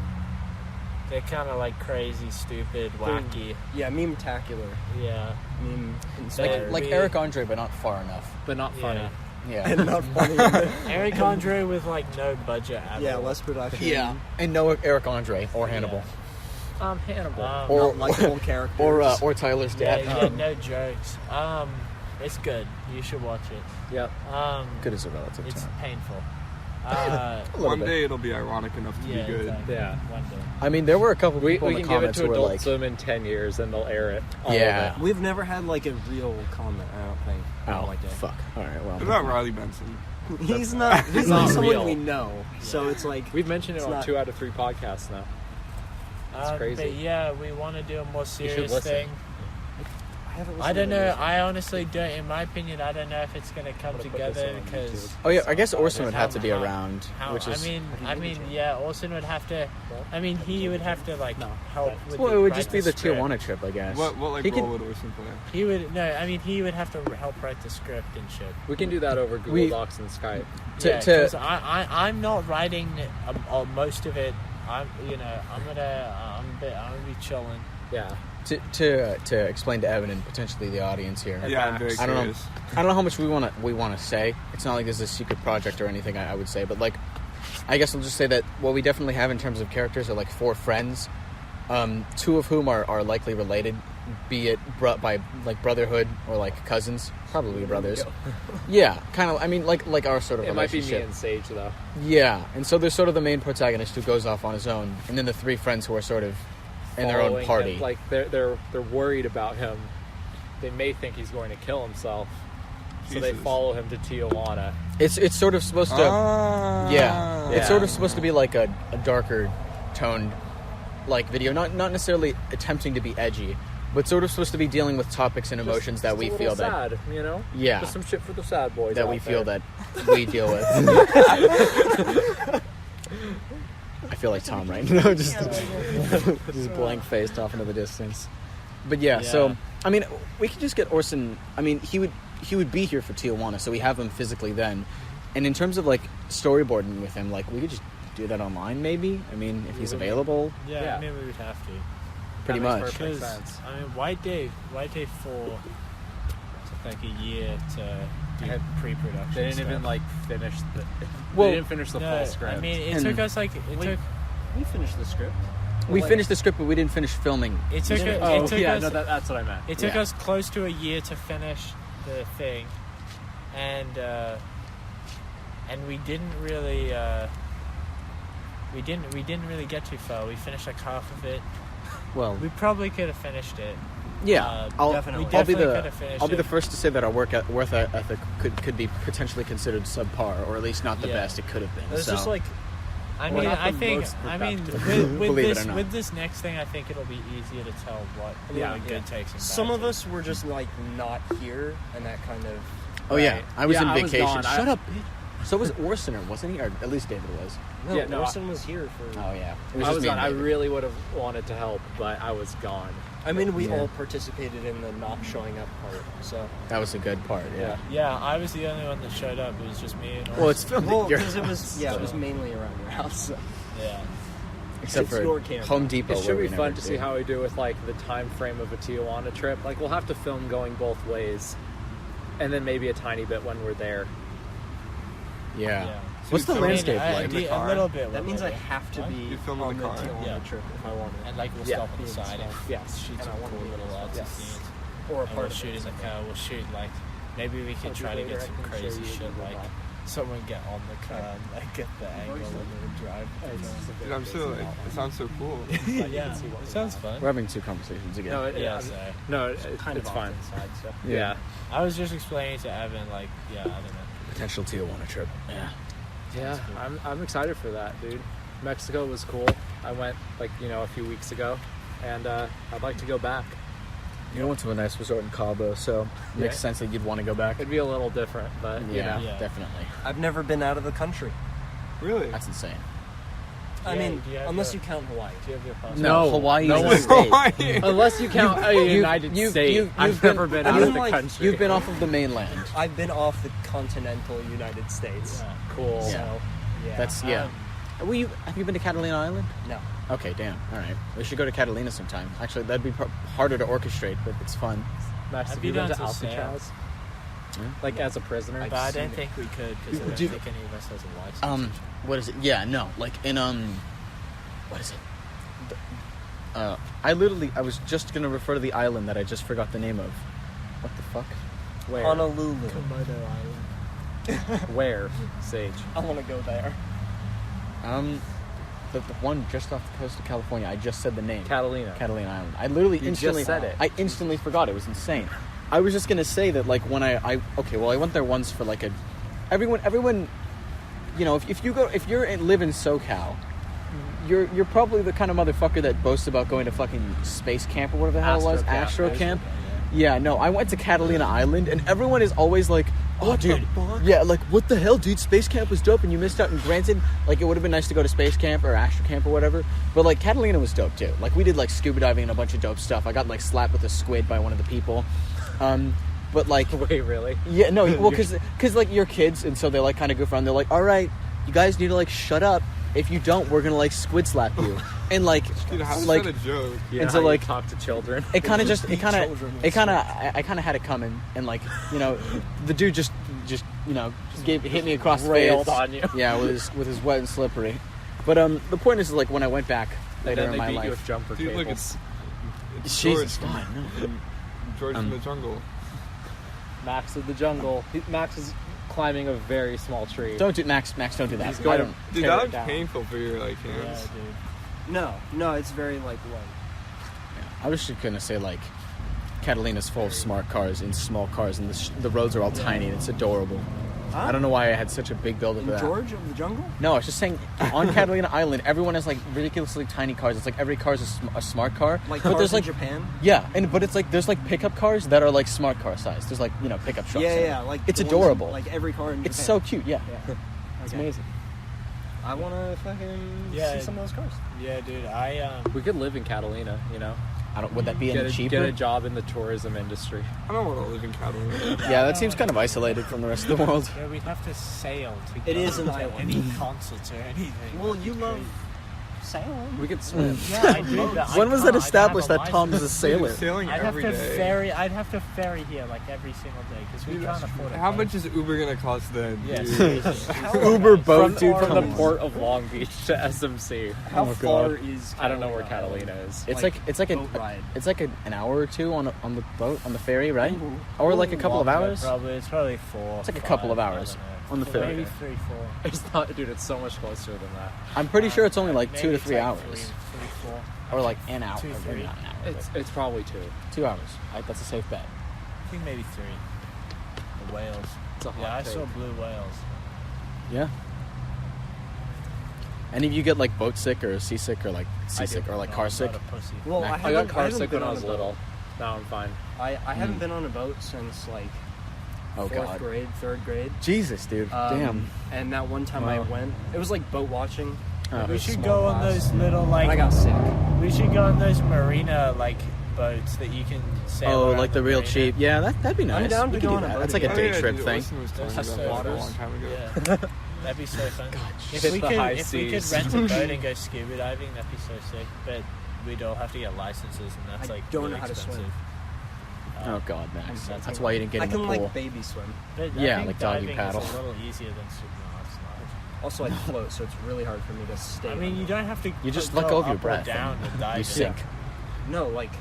They're kind of like crazy, stupid, wacky. Yeah, meme-tacular. Yeah. Meme Like, inspired. like we- Eric Andre, but not far enough. But not funny. Yeah. Yeah. and not funny. Eric Andre with like no budget at Yeah, all. less production. Yeah. And no Eric Andre or Hannibal Hannibal. Or- Not likable characters. or Tyler's yeah, dad. yeah, no jokes. It's good. You should watch it. Yep. Good as a relative It's term. painful. One day it'll be ironic enough to Yeah, be good. exactly. Yeah. One day. I mean, there were a couple We people in can the give it comments to who were Adult like, Swim in 10 years and they'll air it. All Yeah. of it. We've never had like a real comment. I don't think. oh, like that. fuck. All right, well. What about Riley Benson? He's not. He's not not someone real. we know. So it's like We've mentioned it It's on not- 2 out of 3 podcasts now. That's crazy. But yeah, we want to do a more serious listen. thing. I haven't I listened don't to know. this. I honestly don't. In my opinion, I don't know if it's going to come gonna put this together on because. YouTube. Oh, yeah, I guess Orson would How- have to be how- around, which is... I mean, yeah, Orson would have to. I mean, he would have to like help. With well, the, it would write just be the script. Tijuana trip, I guess. What like He role could- would Orson play? He would no. I mean, he would have to help write the script and shit. We can do that over Google We- Docs and Skype. Yeah, to- 'cause I'm not writing most of it. I'm gonna be chilling. Yeah. To explain to Evan and potentially the audience here. Yeah, I'm very I don't know. curious. I don't know how much we want to say. It's not like this is a secret project or anything. I would say, but like, I guess I'll just say that what we definitely have in terms of characters are like 4 friends, 2 of whom are likely related, be it by like brotherhood or like cousins, probably brothers. Yeah, kind of. I mean, like our sort of It might be me relationship. and Sage, though. Yeah, and so there's sort of the main protagonist who goes off on his own, and then the 3 friends who are sort of in their own Following party. him. Like, they're worried about him. They may think he's going to kill himself. So they Jesus. follow him to Tijuana. It's sort of supposed to... Ah. Yeah, it's Yeah. sort of supposed to be like a darker toned like video, not necessarily attempting to be edgy, but sort of supposed to be dealing with topics and emotions that we Just a feel little that sad, you know? Yeah. Just some shit for the sad boys that out we feel there. that we deal with. I feel like Tom right now, just blank faced off into the distance. But yeah, so I mean, we could just get Orson. I mean, he would be here for Tijuana, so we have him physically then. And in terms of like storyboarding with him, like we could just do that online, maybe. I mean, if he's available, Yeah, I mean, we would have to. pretty That makes much. perfect Because sense. I mean, White Day 4 took like a year to do And pre-production. They didn't stuff. even like finish the. Well, they didn't finish the No, full script. I mean, it And- took us like We finished the script. We Like- finished the script, but we didn't finish filming. it took Yeah. it took yeah, us no, that's what I meant. it took Yeah. us close to a year to finish the thing, and we didn't really we didn't really get too far. We finished like half of it. Well, We probably could have finished it. yeah, definitely. We I'll be definitely could have finished I'll be it. the first to say that our work ethic could be potentially considered subpar, or at least not the Yeah. best it could have been. It's so. just like I We're mean, not the I think most I mean productive. with Believe it this or not. with this next thing, I think it'll be easier to tell what Yeah. good takes and bad some of takes. us were just like not here, and that kind of. Oh yeah, I was Yeah, in I was vacation. gone. Shut up, bitch. So was Orson, wasn't he? Or at least David was. No, Yeah, no, Orson was here for. Oh yeah, it I just was me gone. and I David. really would have wanted to help, but I was gone. I mean, we Yeah. all participated in the not showing up part. So. That was a good part. Yeah. Yeah, I was the only one that showed up. It was just me and Well, it's Orson. filmed Well, at your because it was house, it so- was mainly around your house. So. yeah. except it's for your camera. Home Depot. It where should we be fun never to see did. how we do with like the time frame of a Tijuana trip. Like we'll have to film going both ways, and then maybe a tiny bit when we're there. Yeah. Yeah. What's the I mean, landscape I- like? in the a car? little bit. That means I little bit. have to What? be You film in on the the car? Tijuana Yeah. trip if I want it. And like we'll Yeah. stop on the Yeah, side and stuff. Yes. shoot And some I wanna cool be little in artsy yes. scenes. Or a And part we'll of shoot it. in the car. We'll shoot like maybe we could I'll try be to get later. some I can show crazy you shit the like lot. someone get on the car and like get the angle and then drive. Dude, I'm so like, it sounds so cool. Yeah, it sounds fun. We're having 2 conversations again. No, Yeah, I'm- so no, Kind it's of fine. inside, so. Yeah. I was just explaining to Evan like, yeah, I don't know. Potential Tijuana trip. Yeah. Yeah, I'm excited for that, dude. Mexico was cool. I went like a few weeks ago, and I'd like to go back. You went to a nice resort in Cabo, so it makes Yeah. sense that you'd want to go back. It'd be a little different, but Yeah, Yeah. definitely. I've never been out of the country. Really? That's insane. I Yeah, mean, do you have unless the- you count Hawaii. Do you have your passport? No, No, Hawaii no is one- a state. Hawaii. unless you count a United States, I've never been out of been, the like- country. You've been off of the mainland. I've been off the continental United States. Yeah. cool. Yeah. So, yeah. That's yeah. Have you been to Catalina Island? No. Okay, damn. All right, we should go to Catalina sometime. Actually, that'd be harder to orchestrate, but it's fun. Max, I'd have be you been down to to sail. Alcatraz? Yeah. Like as a prisoner? But I don't think we could because I don't Do you- think any of us has a license. What is it? Yeah, no, like in what is it? I was just gonna refer to the island that I just forgot the name of. What the fuck? Where? Honolulu. Komodo Island. Where? Sage. I want to go there. The one just off the coast of California. I just said the name. Catalina. Catalina Island. I literally You instantly just said it. I instantly forgot. It was insane. I was just gonna say that, like, when I went there once for like everyone, you know, if you live in SoCal, you're probably the kind of motherfucker that boasts about going to fucking space camp or whatever the hell it was, Astro Camp. Yeah, no, I went to Catalina Island, and everyone is always like, "Oh, dude, yeah, like, what the hell, dude? Space camp was dope, and you missed out." And granted, like, it would have been nice to go to space camp or Astro Camp or whatever, but like, Catalina was dope too. Like, we did like scuba diving and a bunch of dope stuff. I got like slapped with a squid by one of the people, but like, Wait, really? yeah, no, well, because like you're kids, and so they like kind of goof around. They're like, "All right, you guys need to like shut up. If you don't, we're gonna like squid slap you." And like, Dude, how is like, that a joke? Yeah, And so, how you like, talk to children. I kind of had it coming, and like, you know, the dude just you know hit me across the Railed face. on you. Yeah, with his wet and slippery. But the point is, like, when I went back later And then in my they beat you life, with jumper Dude, look, cables. it's Jesus George God, no. from George from the Jungle. Max of the jungle. Max is climbing a very small tree. Don't do Max, don't do that. He's going I don't. Dude, tear that it was down. painful for your like Yeah, hands. dude. No, it's very like light. I was just gonna say, like, Catalina's full of smart cars and small cars, and the roads are all tiny, and it's adorable. Huh? I don't know why I had such a big build up In of that. George of the Jungle? No, I was just saying, on Catalina Island, everyone has like ridiculously tiny cars. It's like every car is a smart car. Like but cars there's in like Japan? yeah, but it's like there's like pickup cars that are like smart car size. There's like, you know, pickup trucks. Yeah, like it's the ones adorable. in, like every car in It's Japan. so cute. Yeah, it's Okay. amazing. I want to fucking Yeah. see some of those cars. Yeah, dude. I We could live in Catalina, you know? I don't. Would that be any cheaper? Get a job in the tourism industry. I don't want to live in Catalina. Yeah, that seems kind of isolated from the rest of the world. Yeah, we'd have to sail to It go is an to island. any concerts or anything. Well, That'd you be love crazy. sailing. We could swim. Yeah, I do. But I When was can't. that I established don't that have a Tom is a license. sailor? Sailing I'd have every to day. ferry. I'd have to ferry here like every single day because we Dude, can't afford it. How much is Uber gonna cost then? Yes. dude? Uber boat, dude. From Come the on. port of Long Beach to SMC. How Oh, far God. is I don't know where Catalina Catalina Island? is. It's like boat ride. it's like an hour or two on the boat, on the ferry, right? Ooh. Or like a couple of Longer, hours. Probably it's probably 4. It's like a couple of 5, I hours don't know. on the ferry. Maybe 3, 4. It's not, dude. It's so much closer than that. I'm pretty sure it's only like Maybe 2 to it's 3 like hours, 3, 4. or like an hour. 2, or 3. not an hour, It's probably 2. but 2 hours. That's a safe bet. I think maybe 3. The whales. It's a hot Yeah, I take. saw blue whales. Yeah. Any of you get like boat sick or seasick or like seasick or like No, car I'm sick? not a pussy. Well, Mac- I I haven't, got car haven't sick been when I on was a boat. little. Now I'm fine. I haven't been on a boat since like Oh 4th God. grade, 3rd grade. Jesus, dude. Damn. And that one time I Wow. went, it was like boat watching. Oh. We should Small go on class. those little And I like. got sick. We should go on those marina like boats that you can sail. Oh, around like the real marina. cheap. Yeah, that'd be nice. down We to could go do on a that. boat That's like a Oh, day yeah, trip dude, thing. Austin was telling me That's about so that a awesome. long time ago. Yeah, that'd be so fun. If hit we the could, high if we could seas. rent a boat and go scuba diving, that'd be so sick. But we'd all have to get licenses, and that's I like don't really know how to swim. expensive. Oh God, Max. That's That's why you didn't get I in the can pool. like baby swim. But I Yeah, think like doggy diving paddle. is a little easier than super. No, it's not. Also, I float, so it's really hard for me to stay. I mean, you don't have to. You just go let go of your up or breath down and to dive. you in. sink. No, like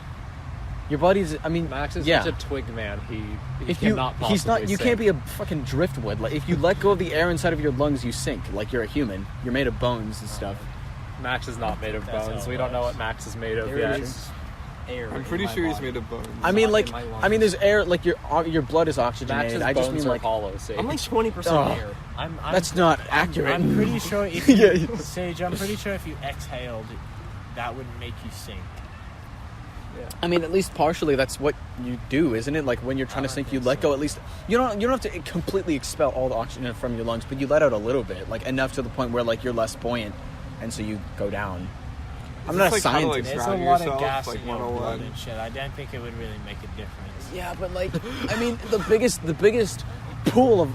Your body's. I mean, Max is yeah. such a twig man. He If you, cannot possibly he's not. You sink. can't be a fucking driftwood. Like if you let go of the air inside of your lungs, you sink. Like you're a human. You're made of bones and stuff. Max is not made of That's bones. how it We don't know works. what Max is made of there yet. is air. I'm in pretty my sure he's body. made of bones. I mean, Not like, in my lungs. I mean, there's air. Like your blood is oxygenated. Max's I just bones mean are like hollow. Sage. I'm like 20% Oh. air. I'm that's not accurate. I'm pretty sure if Yeah. you, Sage, I'm pretty sure if you exhaled, that would make you sink. I mean, at least partially, that's what you do, isn't it? Like when you're trying to sink, you let go. At least you don't have to completely expel all the oxygen from your lungs, but you let out a little bit, like enough to the point where like you're less buoyant, and so you go down. I'm not a It's like kinda scientist. like There's a drown lot yourself, of gas like in your blood 101. and shit. I don't think it would really make a difference. Yeah, but like, I mean, the biggest pool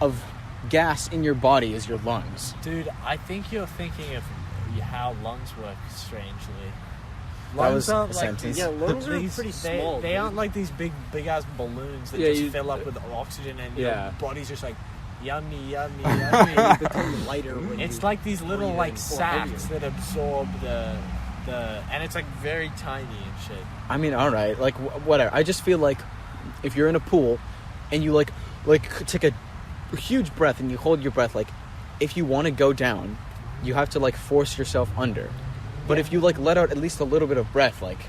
of gas in your body is your lungs. Dude, I think you're thinking of how lungs work strangely. That was aren't a like sentence. these- Yeah, lungs are these- pretty they, small, They dude. aren't like these big ass balloons that Yeah, just you- fill up with oxygen and Yeah. your body's just like yummy, yummy, yummy. Become lighter when It's you like these little breathe like in, or sacs heavier. that absorb the and it's like very tiny and shit. I mean, all right, like whatever. I just feel like if you're in a pool and you like take a huge breath and you hold your breath, like if you want to go down, you have to like force yourself under. But if you like let out at least a little bit of breath, like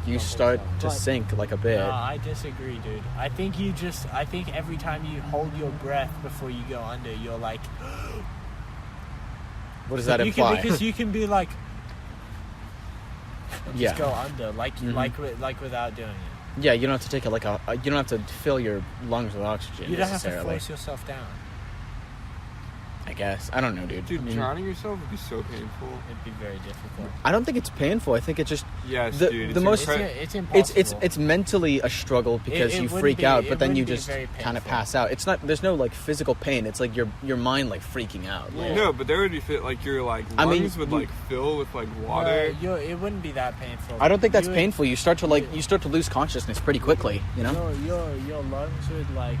you start to sink like a bit. No, I disagree, dude. I think every time you hold your breath before you go under, you're like, what does that imply? Because you can be like, yeah, just go under, like without doing it. Yeah, you don't have to take you don't have to fill your lungs with oxygen. You don't have to necessarily. force yourself down. I guess. I don't know, dude. Dude, drowning yourself would be so painful. It'd be very difficult. I don't think it's painful. I think it just... Yes, dude. It's impossible. It's mentally a struggle because you freak out, but then you just kind of pass out. It's not... There's no, like, physical pain. It's, like, your mind, like, freaking out. Like, no, but there would be... Like, your, like, lungs would, like, fill with, like, water. It wouldn't be that painful. I don't think that's painful. You start to, like... You start to lose consciousness pretty quickly, you know? Your lungs would, like...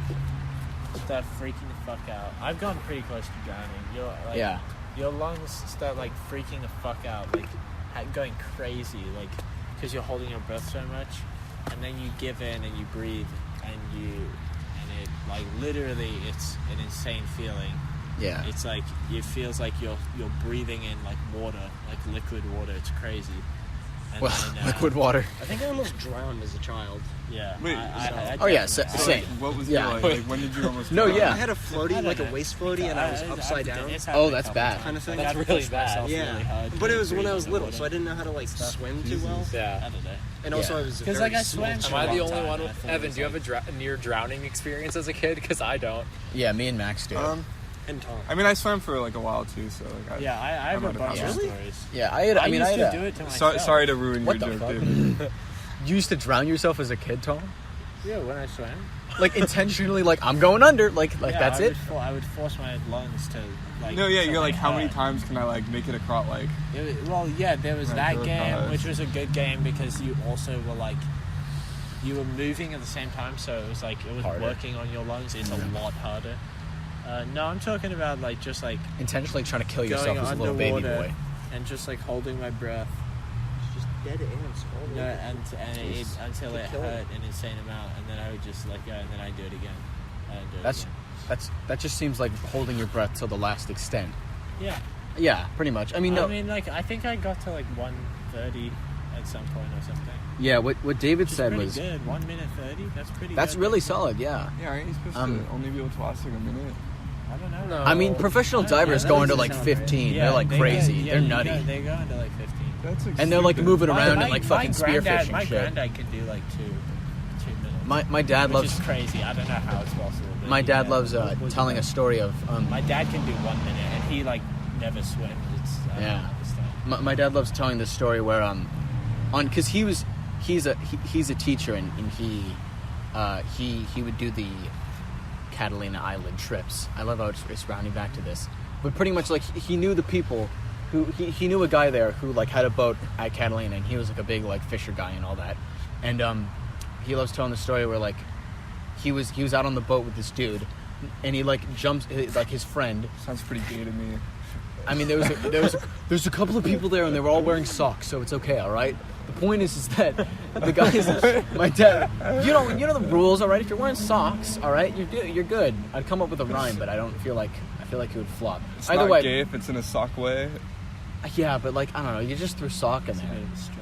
start freaking the fuck out. I've gone pretty close to drowning. Your lungs start like freaking the fuck out, like going crazy, like because you're holding your breath so much, and then you give in and you breathe, and it like literally it's an insane feeling. Yeah. It's like it feels like you're breathing in like water, like liquid water. It's crazy. And then, liquid water. I think I almost drowned as a child. Yeah. Wait, same. What was Yeah. it like? When did you almost No, drown? yeah. I had a floaty, like a waist floaty, and I was upside down. Oh, that's bad. Kind of thing. That's really bad. Yeah, really hard but it was to when I was breathe little, underwater. so I didn't know how to like swim too well. Yeah. I don't know. And also, I was Because very like I small swam. child. Am I the long only time, one? and I thought Evan, it do you was have a near drowning experience as a kid? Because I don't. Yeah, me and Max do. And Tom. I mean, I swam for like a while too, so like. Yeah, I have a bunch of Really? stories. Yeah, I used to do it to myself. Sorry to ruin What your the joke, fuck? David. You used to drown yourself as a kid, Tom? Yeah, when I swam. Like intentionally, like I'm going under, like Yeah, that's it. I would force my lungs to like. No, yeah, to, you're like, how many hurt. times can I like make it across? Like, Well, yeah, there was Right, that go game, across. which was a good game because you also were like, you were moving at the same time, so it was like it was Harder. working on your lungs. It's a lot harder. No, I'm talking about like just like Intentionally trying to kill going yourself as a little baby underwater boy. and just like holding my breath. Just dead ants. all No, over. until to it kill hurt an insane amount, and then I would just let go, and then I'd do it again. And do it again. That just seems like holding your breath till the last extent. Yeah. Yeah, pretty much. I mean, no. I mean, like I think I got to like 1:30 at some point or something. Yeah, what David Which is said pretty was good. 1 minute 30. That's pretty. that's good. really solid. Yeah. yeah, aren't you supposed to only be able to last like a minute? I don't know. No. I mean, professional divers that go into doesn't like sound 15. right. They're like they crazy. Go, They're you nutty. They go into like 15. That's like And they're like stupid. moving around and like fucking spearfishing My shit. granddad can do like 2 minutes. My dad which loves is crazy. I don't know how it's possible. But my dad yeah, loves was telling a story of My dad can do 1 minute, and he like never swims. I don't understand. my dad loves telling this story where on because he's a teacher and he would do the Catalina Island trips. I love how it's rounding back to this, but pretty much like he knew the people who he knew a guy there who like had a boat at Catalina, and he was like a big like fisher guy and all that, and he loves telling the story where like he was out on the boat with this dude, and he like jumps like his friend. Sounds pretty gay to me. I mean, there's a couple of people there, and they were all wearing socks, so it's okay, all right. The point is that the guys, my dad, you know the rules, all right. If you're wearing socks, all right, you're good. I'd come up with a rhyme, but I feel like it would flop. It's Either not way, gay if it's in a sock way. yeah, but like I don't know, you just threw sock in there.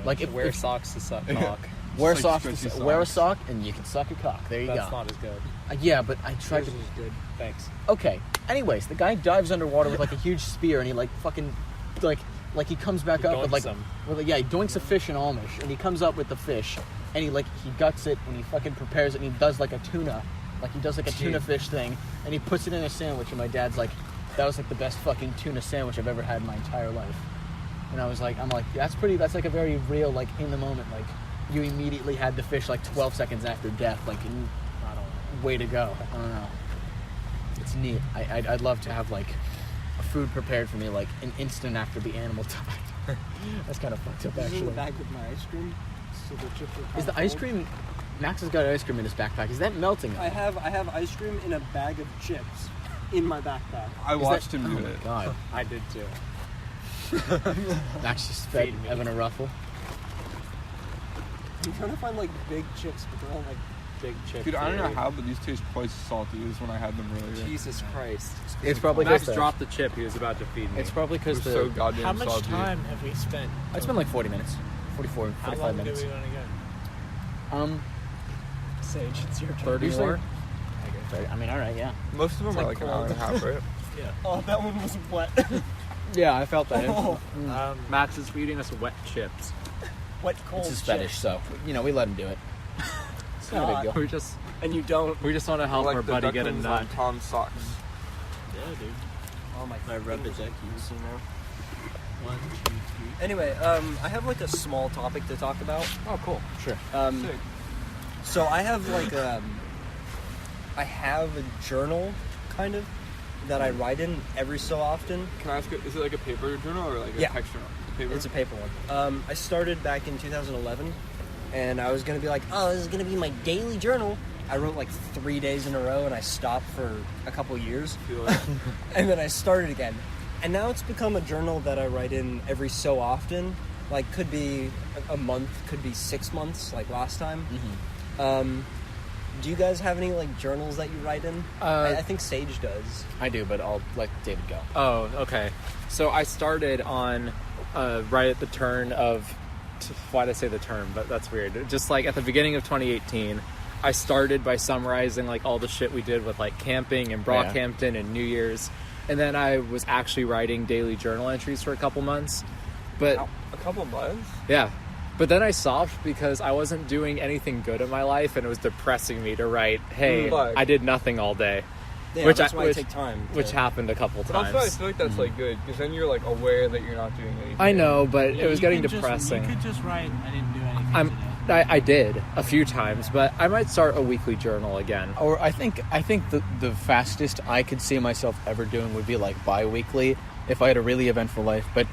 Like if Wear socks to suck cock. wear like socks, stretchy wear a socks. sock, and you can suck a cock. There you That's go. not as good. Yeah, but I tried Yours to. is good. Thanks. Okay. Anyways, the guy dives underwater with like a huge spear, and he like fucking like he comes back He up with like doinks him. he doinks a fish in Amish, and he comes up with the fish, and he guts it, and he fucking prepares it, and he does like a tuna, tuna fish thing, and he puts it in a sandwich, and my dad's like, that was like the best fucking tuna sandwich I've ever had in my entire life, and I'm like that's like a very real like in the moment like you immediately had the fish like 12 seconds after death, like and, I don't know, way to go. I don't know. It's neat. I'd love to have like a food prepared for me like an instant after the animal died. That's kind of fucked up This is in actually. the bag with my ice cream. So the chips are Is the kinda ice cold. cream? Max has got ice cream in his backpack. Is that melting? I have ice cream in a bag of chips in my backpack. I watched him do Oh it. my god. I did too. Max just fed Feed me. Evan a ruffle. I'm trying to find like big chips, but they're all like big chip. Dude, I don't know how, but these taste twice as salty as when I had them earlier. Jesus Christ. It's probably Max because dropped the chip. He was about to feed me. it's probably It because was the so goddamn How much salty. time have we spent? it's been like 40 minutes, 44, How 45 long minutes. do we want to go? Sage, it's your turn. 30 Usually- more? I mean, all right, yeah. Most of them are like an hour and a half, right? Oh, that one was wet. Yeah, I felt that. Max is feeding us wet chips. Wet cold It's his chips. fetish, so we let him do it. It's not a big deal. And you don't. We just want to help like our the buddy get a ducklings nut. on Tom's socks. Yeah, dude. Oh my My rubber fingers are duckies. juicy now. 1, 2, 3. Anyway, I have like a small topic to talk about. Oh, cool. Sure. Sick. So I have like I have a journal, kind of, that I write in every so often. Can I ask, is it like a paper journal or like a Yeah. text journal? Paper? It's a paper one. I started back in 2011, and I was gonna be like, oh, this is gonna be my daily journal. I wrote like 3 days in a row, and I stopped for a couple years, Feel like, and then I started again. And now it's become a journal that I write in every so often. Like, could be a month, could be 6 months, like last time. Do you guys have any like journals that you write in? I think Sage does. I do, but I'll let David go. Oh, okay. So I started on right at the turn of, why'd I say the term? But that's weird. Just like at the beginning of 2018, I started by summarizing like all the shit we did with like camping and Brockhampton and New Year's. And then I was actually writing daily journal entries for a couple months. But a couple months? yeah. But then I stopped because I wasn't doing anything good in my life, and it was depressing me to write, hey, Like- I did nothing all day. Yeah, Which that's I- why which- I take time. Which happened a couple But also, I times. feel like that's like good because then you're like aware that you're not doing anything. I know, but Yeah, it was you getting could just- depressing. you could just write, I didn't do anything today. I did a few times, but I might start a weekly journal again. Or I think the fastest I could see myself ever doing would be like bi-weekly if I had a really eventful life. But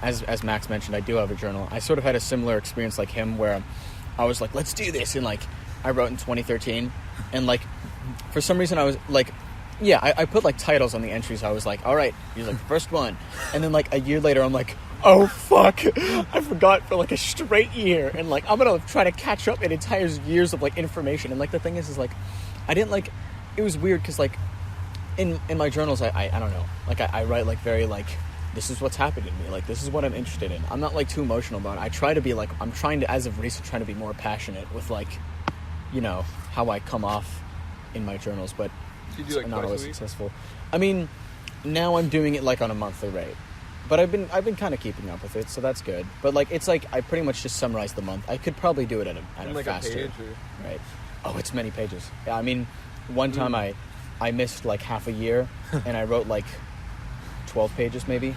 as Max mentioned, I do have a journal. I sort of had a similar experience like him where I was like, let's do this, and like I wrote in 2013, and like for some reason I was like, yeah, I put like titles on the entries. I was like, all right, here's like the first one, and then like a year later I'm like, oh fuck, I forgot for like a straight year, and like I'm gonna try to catch up an entire years of like information. And like the thing is like I didn't like, it was weird because like in my journals I don't know, like I write like very like, this is what's happened to me, like this is what I'm interested in. I'm not like too emotional about it. I try to be like, I'm trying to, as of recent, trying to be more passionate with like, how I come off in my journals, but You do like not twice always a week? successful. I mean, now I'm doing it like on a monthly rate, but I've been kind of keeping up with it, so that's good. But like it's like I pretty much just summarize the month. I could probably do it at In a like faster a page or... right. Oh, it's many pages. Yeah, I mean, one time I missed like half a year, and I wrote like 12 pages maybe.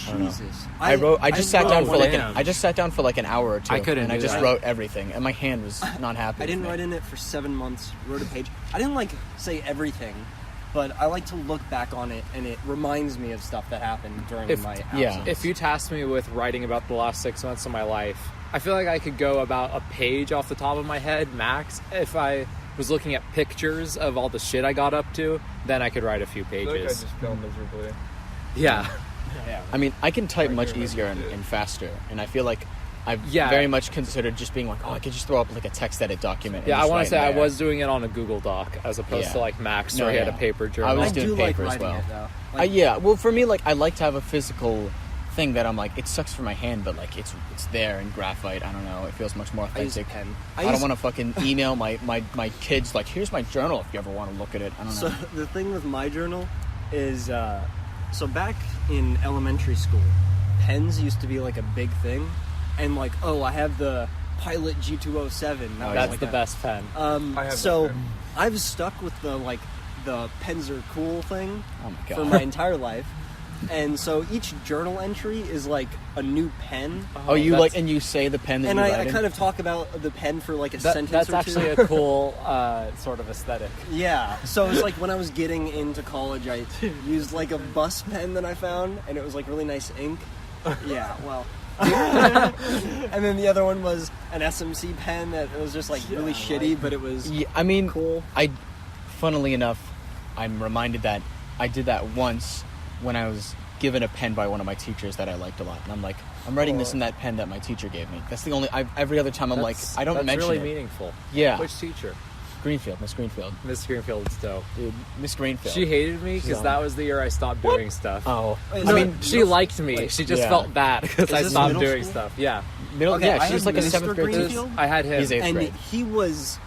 I don't know. Jesus. I just sat down for like damn. I just sat down for like an hour or two. I couldn't and I do just that. wrote everything, and my hand was not happy. I didn't with me. write in it for 7 months, wrote a page. I didn't like say everything, but I like to look back on it, and it reminds me of stuff that happened during my absence. yeah. If you tasked me with writing about the last 6 months of my life, I feel like I could go about a page off the top of my head, max. If I was looking at pictures of all the shit I got up to, then I could write a few I feel like I pages. just failed miserably. Yeah. Yeah. I mean, I can type I much remember easier you did. and faster, and I feel like I've Yeah. very much considered just being like, oh, I could just throw up like a text edit document. And Yeah, I just want write to say I there. was doing it on a Google Doc as opposed Yeah. to like Max, No, where he had a yeah. paper journal. I was I doing do like paper as writing well. it, though. Yeah, well, for me, like I like to have a physical thing that I'm like, it sucks for my hand, but like it's there in graphite. I don't know, it feels much more I use a authentic. pen. I don't want to fucking email my kids like, here's my journal if you ever want to look at it. I don't know. So the thing with my journal is, so back in elementary school, pens used to be like a big thing, and like, oh, I have the Pilot G207. Now That's like the that. best pen. I have So that pen. I've stuck with the pens are cool thing Oh my for god. my entire life. And so each journal entry is like a new pen. Oh, you that's- like, and you say the pen that And you I write in? kind of talk about the pen for like a sentence That's or actually two. a cool sort of aesthetic. Yeah. So it's like when I was getting into college, I used like a bus pen that I found, and it was like really nice ink. Yeah, well. And then the other one was an SMC pen that was just like really shitty, but it was Yeah, I mean, cool. funnily enough, I'm reminded that I did that once, when I was given a pen by one of my teachers that I liked a lot, and I'm like, I'm writing this in that pen that my teacher gave me. That's the only. every other time I'm like, I don't mention That's really it. meaningful. Yeah. Which teacher? Greenfield, Miss Greenfield. Miss Greenfield's dope. Dude, Miss Greenfield. She hated me because that was the year I stopped doing stuff. Oh, I mean, she liked me. She just Yeah. felt bad because I this stopped middle doing school? stuff. Yeah. middle. Okay, Yeah, I she's had like a Mr. 7th grade. Greenfield. I had him. He's 8th And grade. he was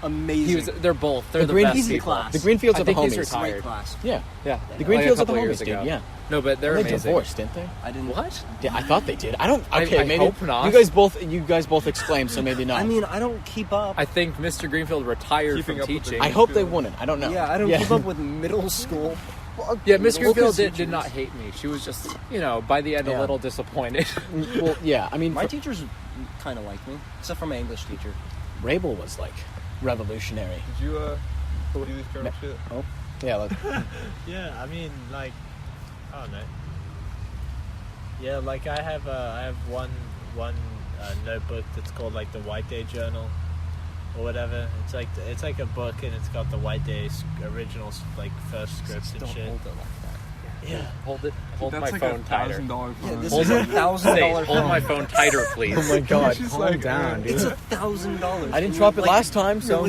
amazing. They're both. They're the Green- best he's in people. class. The Greenfields I are the think he's homies. retired. Great class. Yeah, Yeah. the Greenfields like are a the couple homies, years dude. ago. Yeah, No, but they're they amazing. divorced, didn't they? I didn't. What? Yeah, I thought they did. I don't. I Okay, maybe. hope not. You guys both exclaimed, so maybe not. I mean, I don't keep up. I think Mr. Greenfield retired Keeping from up with teaching. the- I hope they wouldn't. I don't know. yeah, I don't keep up with middle school. Yeah, Miss Middle Greenfield school did not hate me. She was just, by the end, Yeah. a little disappointed. Well, yeah. I mean, My teachers kind of liked me, except for my English teacher. Rabel was like revolutionary. Did you do this journal shit? Oh, yeah. Like, Yeah, I mean, like, I don't know. Yeah, like I have one notebook that's called like the White Day Journal or whatever. It's like a book and it's got the White Day's original like first scripts and shit. Hold it like that. Yeah. Hold That's my like phone tighter. $1,000 Yeah, this Hold is it. $1,000. Hold my phone tighter, please. oh my god, She's calm like, down, dude. It's $1,000. I didn't drop it last time, so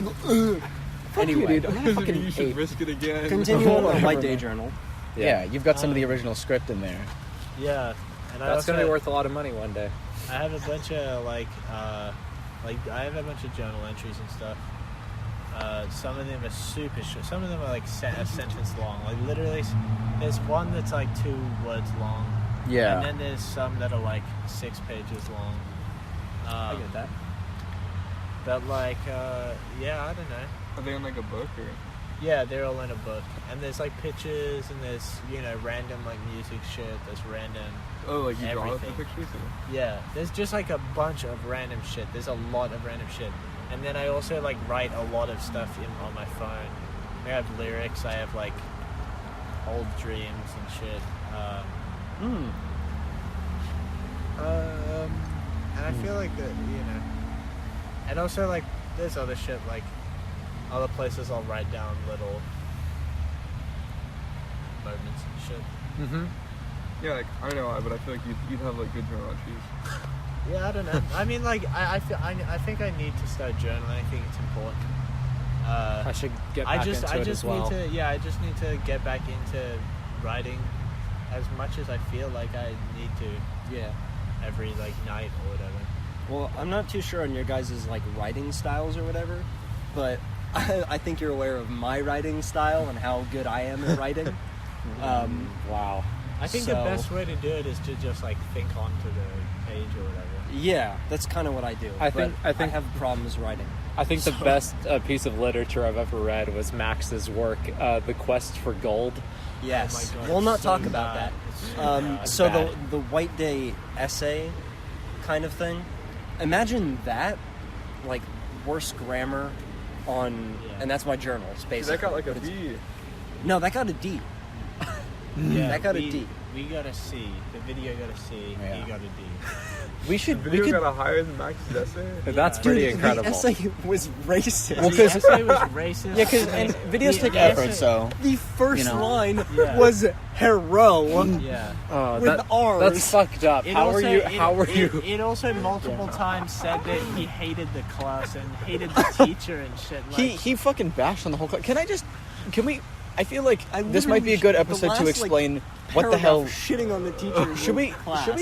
Anyway, dude. I'm gonna Doesn't fucking mean you should ape. risk it again. continue on the White Day Journal. Yeah, you've got some of the original script in there. Yeah, and I That's also, gonna be worth a lot of money one day. I have a bunch of like I have a bunch of journal entries and stuff. Some of them are super short. Some of them are like a sentence long. Like literally, there's one that's like 2 words long. Yeah. And then there's some that are like 6 pages long. I get that. But like, yeah, I don't know. Are they in like a book or? Yeah, they're all in a book. And there's like pictures and there's, random like music shit. There's random. Oh, like you draw Everything. the pictures? Or? Yeah, there's just like a bunch of random shit. There's a lot of random shit. And then I also like write a lot of stuff on my phone. I have lyrics. I have like old dreams and shit. And I feel like that, and also like there's other shit like other places I'll write down little moments and shit. Mm-hmm. Yeah, like I don't know why, but I feel like you'd have like good journal entries. Yeah, I don't know. I mean, like I think I need to start journaling. I think it's important. I should get back into it as well. I just need to get back into writing as much as I feel like I need to. Yeah. Every like night or whatever. Well, I'm not too sure on your guys' like writing styles or whatever, but I think you're aware of my writing style and how good I am at writing. Wow. I think the best way to do it is to just like think onto the page or whatever. Yeah, that's kind of what I do. I but think- I have problems writing. I think the best piece of literature I've ever read was Max's work, The Quest for Gold. Yes, Oh my God, we'll not it's so talk about bad. that. It's so bad. So bad. the White Day essay kind of thing. Imagine that, like worse grammar on, Yeah. and that's my journals Dude, basically. that got like a But it's- B. No, that got a D. Yeah, That got a D. We got a C. The video got a C. Yeah. He got a D. We The should. video We could. got a higher than Max's essay. That's Dude, pretty incredible. the essay was racist. Well, The 'cause- essay was racist. Yeah, because and videos take effort, so the first You know. line Yeah. was hero Yeah. Oh, with R's. that's fucked up. It How also- are you? it- How are it- you? It also multiple times said that he hated the class and hated the teacher and shit. Like, he fucking bashed on the whole. Can we? I feel like I this might be a good literally- episode the to last, explain what the paragraph hell. shitting on the teacher. Should we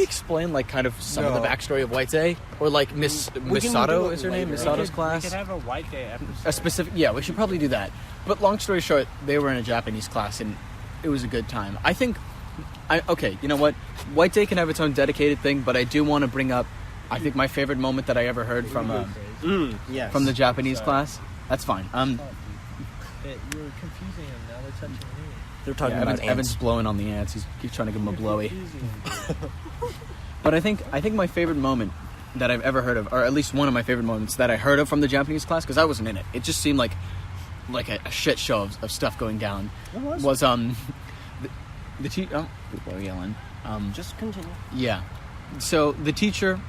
explain like kind of some of the No. backstory of White Day or like Miss can Misato do it is her name? later. Misato's we class. could have a White Day episode. A specific. Yeah, we should probably do that. But long story short, they were in a Japanese class and it was a good time. I think. Okay, you know what? White Day can have its own dedicated thing, but I do want to bring up. I think my favorite moment that I ever heard from Yes. from the Japanese Sorry. class. That's fine. You're confusing him now. They're touching me. They're talking Yeah, about Evan's ants. blowing on the ants. He's trying to give him a blowy. Confusing him. But I think my favorite moment that I've ever heard of, or at least one of my favorite moments that I heard of from the Japanese class, because I wasn't in it. It just seemed like a shit show of stuff going down. Was the teacher? Oh, people are yelling. Just continue. Yeah. So the teacher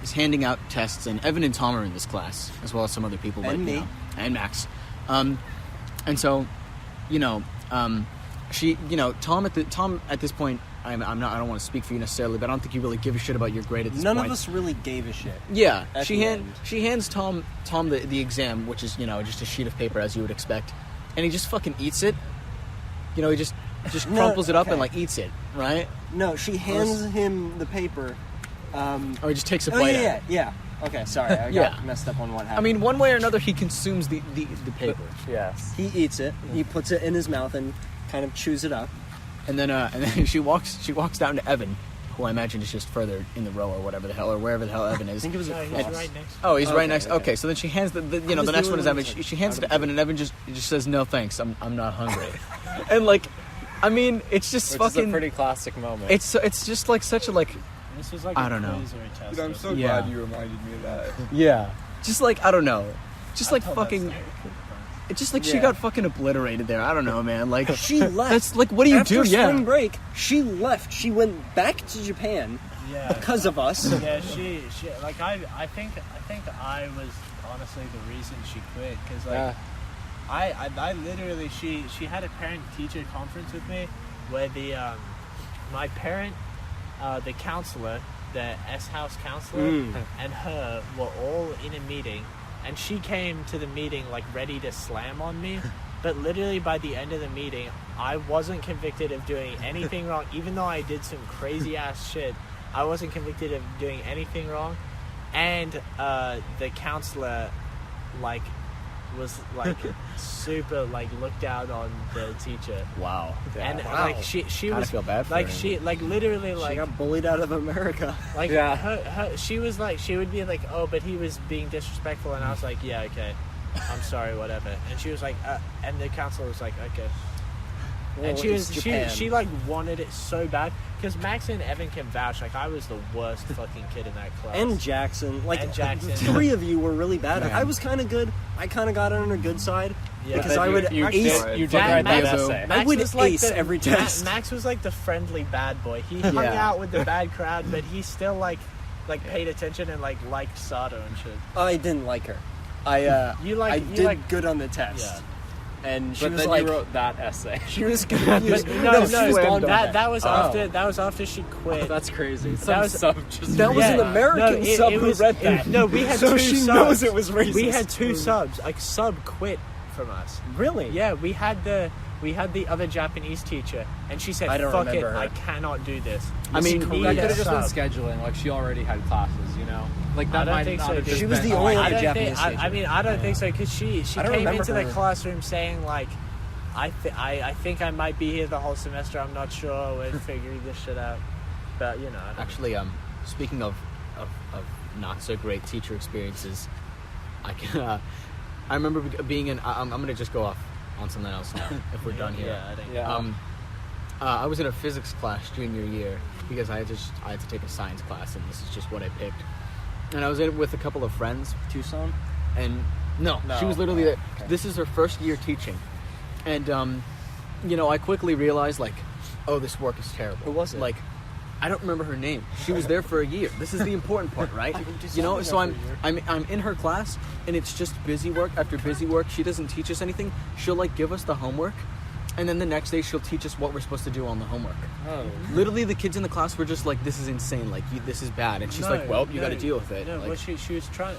is handing out tests, and Evan and Tom are in this class, as well as some other people, And me. and Max. And so, she, Tom at this point, I don't want to speak for you necessarily, but I don't think you really give a shit about your grade at this point. None of us really gave a shit. Yeah, at she the end. hands Tom the exam, which is just a sheet of paper as you would expect, and he just fucking eats it. He just crumples it up and like eats it, right? No, she hands him the paper. Or he just takes a bite. Yeah. Okay, sorry, I got messed up on what happened. I mean, one way or another, he consumes the paper. Yes. he eats it. He puts it in his mouth and kind of chews it up. And then she walks down to Evan, who I imagine is just further in the row or whatever the hell, or wherever the hell Evan is. I think it was No, he's across. right next. Oh, he's right Okay, next. okay. Okay, so then she hands the was next the one is only Evan. one She hands it to out of Evan, and Evan just says no thanks. I'm not hungry. And like, I mean, it's just Which fucking. is a pretty classic moment. It's just like such a like. This was like I a don't know. quiz or a test. Dude, I'm so Yeah. glad you reminded me of that. Yeah. Just like I don't know. Just like thought fucking. that's- It's just like she Yeah. got fucking obliterated there. I don't know, man. Like She left. that's like what do you After do? Yeah. spring break, she left. She went back to Japan Yeah. because of us. Yeah, she like I think I was honestly the reason she quit because like Yeah. I literally she had a parent teacher conference with me where the my parent the counselor, the S house counselor and her were all in a meeting, and she came to the meeting like ready to slam on me. But literally by the end of the meeting, I wasn't convicted of doing anything wrong, even though I did some crazy ass shit. I wasn't convicted of doing anything wrong, and the counselor, like, was like super like looked out on the teacher, Wow. and Wow. like she Kinda was feel bad for like her. she like literally She like got bullied out of America. like Yeah. she was like she would be like, oh, but he was being disrespectful, and I was like, yeah, okay, I'm sorry, whatever. And she was like, and the counselor was like, okay. Well, And she it's was Japan. she like wanted it so bad because Max and Evan can vouch. Like I was the worst fucking kid in that class. And Jackson. Like, And Jackson. the three of you were really bad. Man. I was kind of good. I kind of got on her good side. Yeah. Because But I would you ace. did, you did Max- write that Max- essay. I would was like ace every test. Max was like the friendly bad boy. He hung Yeah. out with the bad crowd, but he still like paid attention and like liked Sato and shit. I didn't like her. I You did like good on the test. And she But was then like, you wrote that essay. she was confused. no, she was gone by then. that was Oh. after she quit. That's crazy. That Some was- sub just That was an American sub who read that. No, we had So two she subs. knows it was racist. We had two subs. Like sub quit from us. Really? Yeah, we had the other Japanese teacher, and she said, I don't "Fuck it, remember her. I cannot do this." I mean, Need That a could have just been sub. scheduling. Like she already had classes, you know. Like that I don't might think not so, have dude. just She was been, the oh, only I I other don't Japanese think. I teacher. mean, I don't think so because she I don't came remember into the her. classroom saying like, I think I might be here the whole semester. I'm not sure. We're figuring this shit out. But you know, I don't know. Actually, speaking of not so great teacher experiences, I remember being in. I'm gonna just go off on something else now if we're done here. Yeah, I think. Yeah. I was in a physics class junior year because I had to take a science class, and this is just what I picked. And I was in it with a couple of friends, Tucson? and no, she was literally there. This is her first year teaching, and I quickly realized like, oh, this work is terrible. Who was it? Like, I don't remember her name. She was there for a year. This is the important part, right? So I'm in her class, and it's just busy work after busy work. She doesn't teach us anything. She'll like give us the homework, and then the next day she'll teach us what we're supposed to do on the homework. Oh. Literally, the kids in the class were just like, "This is insane. Like, this is bad." And she's like, "Well, you got to deal with it." No, Like, well, she was trying.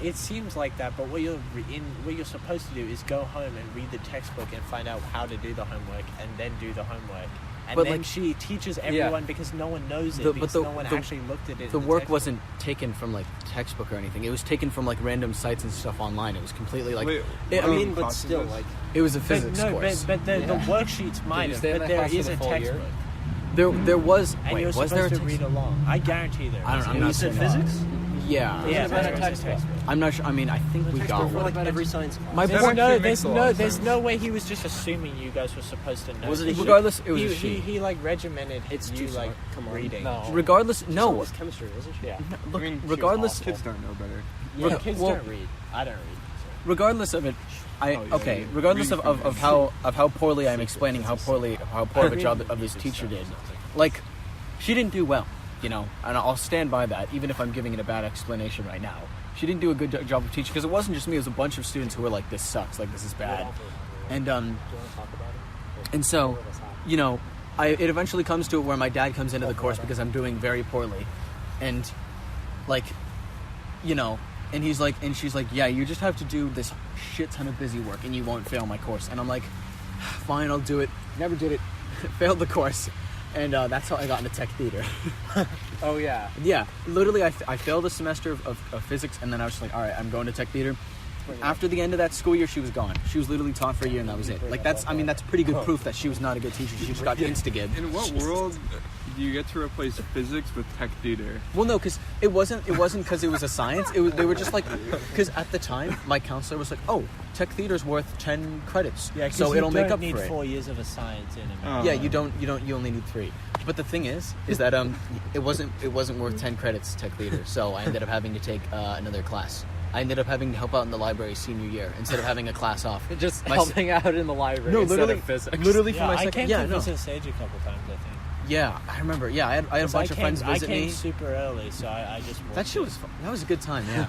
It seems like that, but what you're supposed to do is go home and read the textbook and find out how to do the homework, and then do the homework. And But, then like, she teaches everyone because no one knows it, because no one actually looked at it. the in work textbook. wasn't taken from like textbook or anything. It was taken from like random sites and stuff online. It was completely like, Wait, I mean, but still, like, it was a But physics no, course. but the worksheets might you have, stay in but that there class for is the a full year? textbook, there was. and Wait, you're was there a supposed to read textbook? along. I guarantee there. I don't is. know, I'm you not said sure. physics? Yeah, Yeah, What about there a is textbook? I'm not sure. I mean, I think we got For one. like every science class. My That point. actually makes a lot of There's sense. no way he was just assuming you guys were supposed to know. Was it a he? Regardless, it was he, a she. he like regimented It's you too like smart. Come on. reading. No. Regardless, It no. was chemistry, wasn't she? Yeah. Look, I mean, regardless, kids don't know better. Yeah, kids well- don't read. I don't read. regardless of it, yeah. regardless Reading of from how poorly I'm explaining how poor of a job of this teacher did, like, she didn't do well, and I'll stand by that, even if I'm giving it a bad explanation right now. She didn't do a good job of teaching, because it wasn't just me; it was a bunch of students who were like, "This sucks, like this is bad," and Do you want to talk about it? And so, you know, it eventually comes to it where my dad comes into the course because I'm doing very poorly. And, like, you know, and he's like, and she's like, yeah, you just have to do this shit ton of busy work and you won't fail my course. And I'm like, fine, I'll do it. Never did it. Failed the course. And that's how I got into tech theater. Oh, yeah. Yeah, literally, I failed a semester of physics, and then I was just like, all right, I'm going to tech theater. After the end of that school year, she was gone. She was literally taught for a year, and that was it. Like, that's pretty good proof that she was not a good teacher. She just got insta-gib. In what world do you get to replace physics with tech theater? Well, no, because it wasn't because it was a science. They were just like, because at the time, my counselor was like, oh, tech theater's worth 10 credits. Yeah, so it'll make up for it. You don't need 4 years of a science in it. Yeah, you only need 3. But the thing is that it wasn't worth 10 credits tech theater. So I ended up having to take another class. I ended up having to help out in the library senior year instead of having a class off. Just helping out in the library instead of physics. Literally for my second. I came to visit Sage a couple times, I think. Yeah, I remember. Yeah, I had a bunch of friends visit me. I came super early, so I just that shit was fun. That was a good time. Yeah.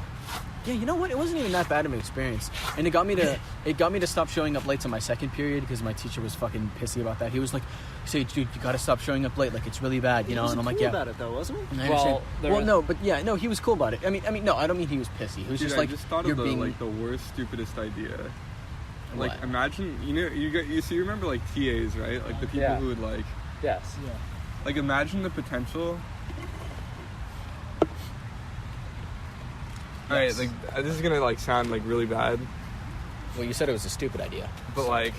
Yeah, you know what? It wasn't even that bad of an experience, and it got me to stop showing up late to my second period because my teacher was fucking pissy about that. He was like, "Say, dude, you got to stop showing up late. Like it's really bad, you know." And I'm like, "Yeah." About it though, wasn't he? No, he was cool about it. I mean, no, I don't mean he was pissy. He was just like, I just thought of the worst, stupidest idea. Like, what? Imagine, you remember like TAs, right? Like the people who would like. Yes. Yeah. Like, imagine the potential. Alright, like, this is gonna, like, sound, like, really bad. Well, you said it was a stupid idea. But, like,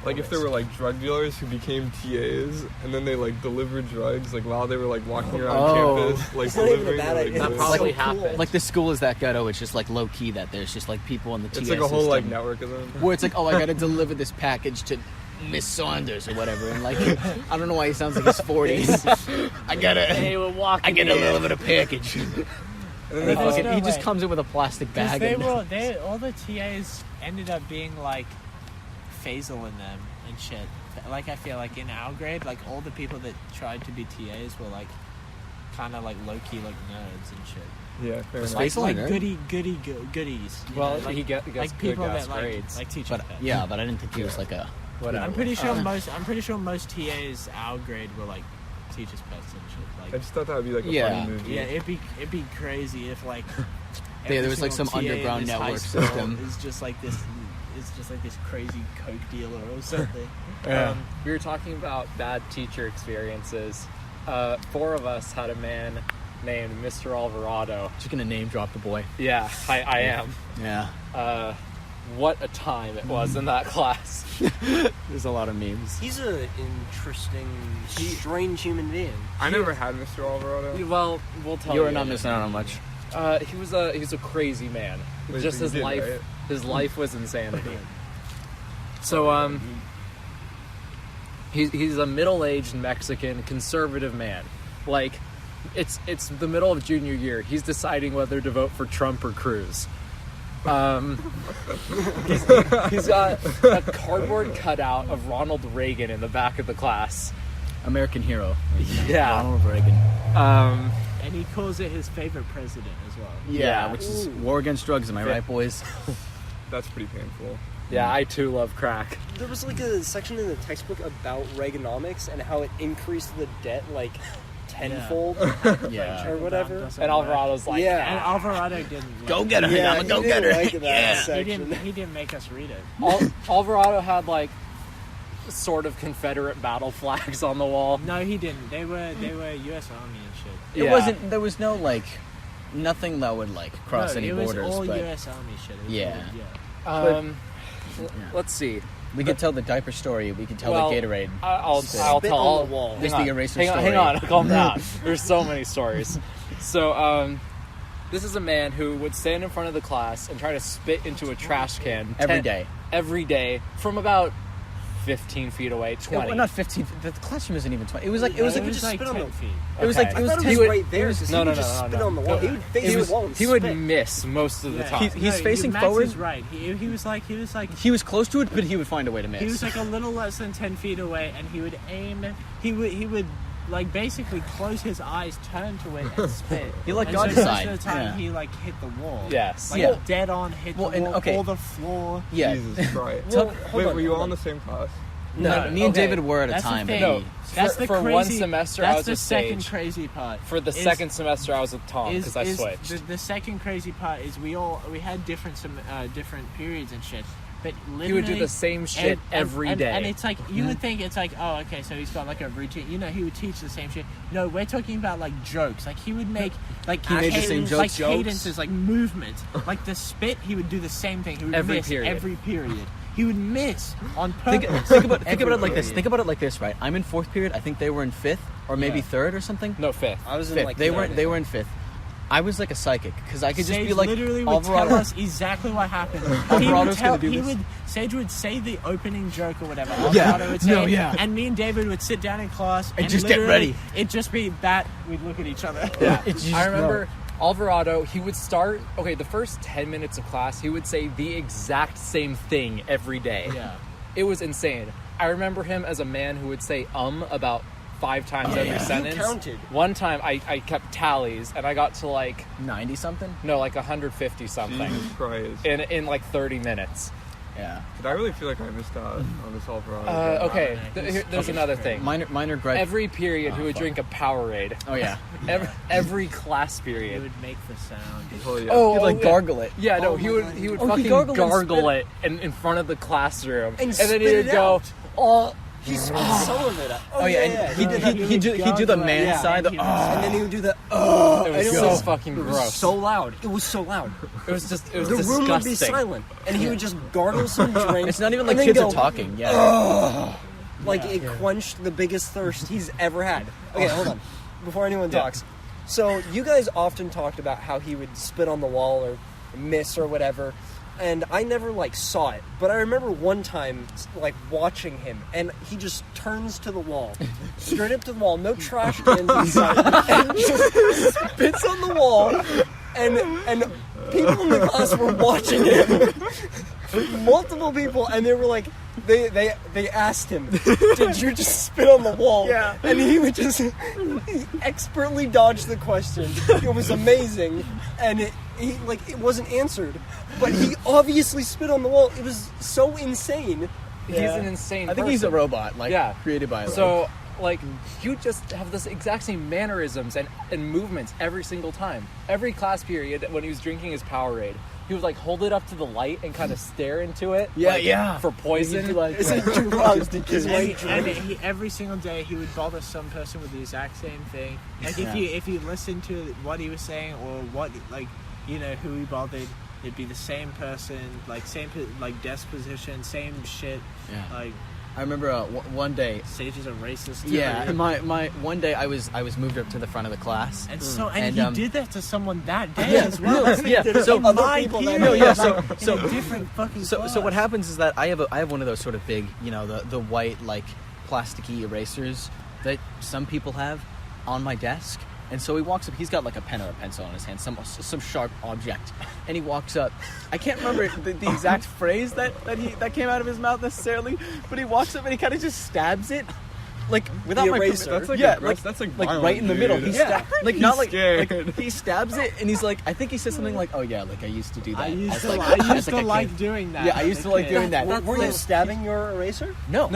like, if there were, like, drug dealers who became TAs, and then they, like, delivered drugs, like, while they were, like, walking around campus, like, delivering... That probably happened. Like, the school is that ghetto, it's just, like, low-key that there's just, like, people in the TA It's, like, a whole, like, network of them. Where it's like, oh, I gotta deliver this package to Miss Saunders or whatever, and, like, I don't know why he sounds like he's 40s. I gotta deliver the package. And he just comes in with a plastic bag. All the TAs ended up being like phasal in them and shit. Like I feel like in our grade, like all the people that tried to be TAs were like kind of like low key like nerds and shit. Yeah, fair enough. Like goodies. Well, like, he gets like good people that grades. like teachers. But yeah, but I didn't think he was like a whatever. I'm pretty sure most TAs our grade were like teachers' pets and shit. Like, I just thought that would be like a funny movie. Yeah, it'd be crazy if like there was like some TA underground network system. It's just like this. It's just like this crazy coke dealer or something. We were talking about bad teacher experiences. 4 of us had a man named Mr. Alvarado. Just gonna name drop the boy. Yeah, I am. Yeah. What a time it was in that class. There's a lot of memes. He's an interesting, strange human being. I never had Mr. Alvarado. Well, we'll tell You you. were not missing out on much. He was a crazy man. Wait, Just but his you did, life. right? His life was insanity. So he's a middle-aged Mexican conservative man. Like, it's the middle of junior year. He's deciding whether to vote for Trump or Cruz. He's got a cardboard cutout of Ronald Reagan in the back of the class. American hero. Yeah. Ronald Reagan. And he calls it his favorite president as well. Yeah, which is war against drugs, am I right, boys? That's pretty painful. Yeah, I too love crack. There was like a section in the textbook about Reaganomics and how it increased the debt like tenfold Yeah. or whatever. And Alvarado's like, And Alvarado didn't. Go get her, I'm a go getter. He didn't make us read it. Alvarado had like sort of Confederate battle flags on the wall. No, he didn't. They were U.S. Army and shit. It wasn't. There was no like nothing that would like cross any borders. It was all but U.S. Army shit. Let's see. we could tell the diaper story. We could tell the Gatorade. I'll Spit tell on the wall. This the eraser story. Hang on, calm down. There's so many stories. So, this is a man who would stand in front of the class and try to spit into a trash can every day from about 15 feet away, 20. Well, not 15. The classroom isn't even 20. It was like It was just like spit on 10 the feet. It was like I thought it was right there. No, He would just spit on the wall. He would face the wall and he would spit. miss most of the time. He's facing Max forward. is right. He was like He was close to it, but he would find a way to miss. he was like a little less than 10 feet away, and he would aim. He would like basically close his eyes, turn to it, and spit. He like and God's so side. most of the time, Yeah. he like hit the wall. Yes. Like Yeah. dead on hit Well, the and- wall okay. or the floor. Yeah. Jesus Christ. Well, Wait, hold on, were you hold all on. in the same class? No, me and okay. David were at a That's the time. thing. No, That's the for crazy, one semester, I that's was the with second Sage. crazy part. For the second semester, I was with Tom because I switched. The second crazy part is we had different periods and shit. But literally, He would do the same shit every day. And it's like, you would think it's like, oh, okay, so he's got like a routine. You know, he would teach the same shit. No, we're talking about like jokes. Like he would make like He made the same jokes. like cadences, like movements. Like the spit, he would do the same thing. He would Every miss period. every period. He would miss on purpose. Think about Every it like this. period. Think about it like this, right? I'm in 4th period. I think they were in 5th or maybe 3rd or something. No, 5th. I was in 5th. like They third. were in 5th. I was like a psychic because I could just Sage be like, literally would Alvarado. tell us exactly what happened. Alvarado's gonna do this. Sage would say the opening joke or whatever. Yeah. Alvarado would say No, it, yeah. And me and David would sit down in class and just get literally, ready. It'd just be that we'd look at each other. Yeah, It's just- I remember Alvarado. He would start. Okay, the first 10 minutes of class, he would say the exact same thing every day. Yeah. It was insane. I remember him as a man who would say about 5 times every yeah. sentence. You counted. One time I kept tallies and I got to like 90 something. like 150 something Jesus Christ. in like 30 minutes. Yeah. But I really feel like I missed out on this Alvarado. Okay, He's there's another thing. Minor gripe. Every period he would fuck. drink a Powerade. Oh yeah. Every class He period. would make the sound. Oh, yeah. Oh, He'd like yeah. gargle it. Yeah, no, Oh he my would God. he would Oh, he fucking gargled and gargle spit it in front of the classroom, And then spit he would it go, out. "Oh, He spit some of it out. Oh yeah, and he'd do the man Yeah. side. And then he would do the it was it so was- fucking It was gross." so loud. It was so loud. It was The disgusting. room would be silent, and he would just gargle some drink. It's not even and like then kids go, are talking. Yeah. Like it quenched the biggest thirst he's ever had. Okay, hold on. Before anyone talks. So you guys often talked about how he would spit on the wall or miss or whatever. And I never like saw it, but I remember one time like watching him, and he just turns to the wall, straight up to the wall, no trash cans inside, and just spits on the wall, and people in the class were watching him, multiple people, and they were like, they asked him, "Did you just spit on the wall?" Yeah. And he would just he expertly dodge the question. It was amazing, and it wasn't answered, but he obviously spit on the wall. It was so insane. He's an insane I think he's a person. robot. Like created by a robot. So, like, he would just have this exact same mannerisms and movements every single time. Every class period, when he was drinking his Powerade, he would, like, hold it up to the light and kind of stare into it. Yeah, like, yeah. For poison. Is it drugs? Because And every single day he would bother some person with the exact same thing. Like if you listen to what he was saying or what who he bothered, it'd be the same person, like desk position, same shit. Yeah. Like I remember one day. Sage is a racist. Yeah, too. my one day I was moved up to the front of the class. And he did that to someone that day Yeah, as well. yeah. So My people period, that- yeah, in a different fucking So class. what happens is that I have one of those sort of big, the white like plasticky erasers that some people have on my desk. And so he walks up. He's got like a pen or a pencil in his hand, some sharp object, and he walks up. I can't remember the exact phrase that came out of his mouth necessarily, but he walks up and he kind of just stabs it, like without The my eraser. That's like yeah, aggressive. That's like right violent, in the middle. dude. He stabs, like He's not like, scared. like he stabs it, and he's like, I think he said something like, "Oh yeah, like I used to do that." I used as, to, like, I as, used like, to a like kid." doing that. Yeah, I used to like doing that. Were you stabbing your eraser? No,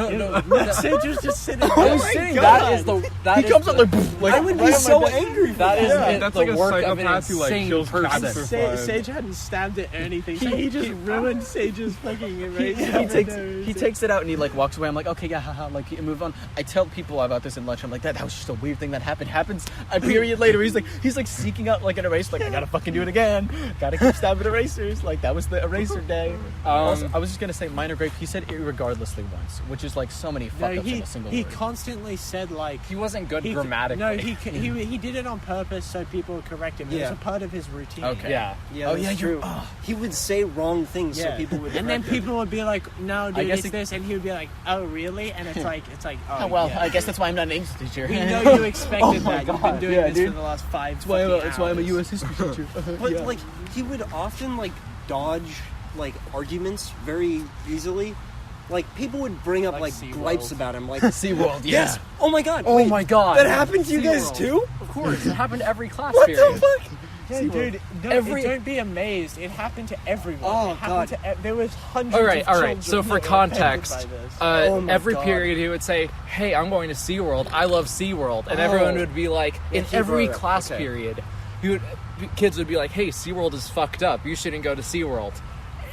Sage was just sitting. I was sitting. That is the. That he is comes the, up like, poof, like I would be right on my so desk. angry for That is that. it, That's the like a work of an psychopath who, like, insane kills cats person. for fun. Sage hadn't stabbed it or anything, so he just ruined Sage's fucking eraser. He takes it out and he like walks away. I'm like, okay, yeah, haha, like move on. I tell people about this in lunch. I'm like, that was just a weird thing that happens a period later. He's like seeking out like an eraser. Like I gotta fucking do it again. Gotta keep stabbing erasers. Like that was the eraser day. Also, I was just gonna say minor gripe. He said irregardlessly once, which is like so many fuck ups in a single he word. constantly said like He wasn't good he- grammatically. No, he did it on purpose so people would correct him. It was Yeah. a part of his routine. Okay. Yeah. Yeah, Oh, that's yeah, true. you're- He would say wrong things so people would. and then correct him. people would be like, "No, dude, guess it's it- this," and he would be like, "Oh, really?" And it's like, oh, Oh well, yeah. I guess that's why I'm not an English teacher. We know you expected my that. You've God. been doing Yeah, this dude. for the last 5 That's why I'm a hours. U.S. history teacher. But Yeah. like he would often like dodge like arguments very easily. Like people would bring up Like like SeaWorld. gripes about him. Like SeaWorld, yeah. yes. Oh my god. Oh wait, my God. That happened to you guys SeaWorld. too? Of course, it happened every class What period. the fuck? Yeah, dude, no, don't be amazed. It happened to everyone. Oh, it happened God. there was hundreds All right. of So children for that were affected context, by this. Oh my every God. period he would say, "Hey, I'm going to SeaWorld. I love SeaWorld," and everyone would be like, in he every brought it up. class Okay. period, kids would be like, "Hey, SeaWorld is fucked up. You shouldn't go to SeaWorld."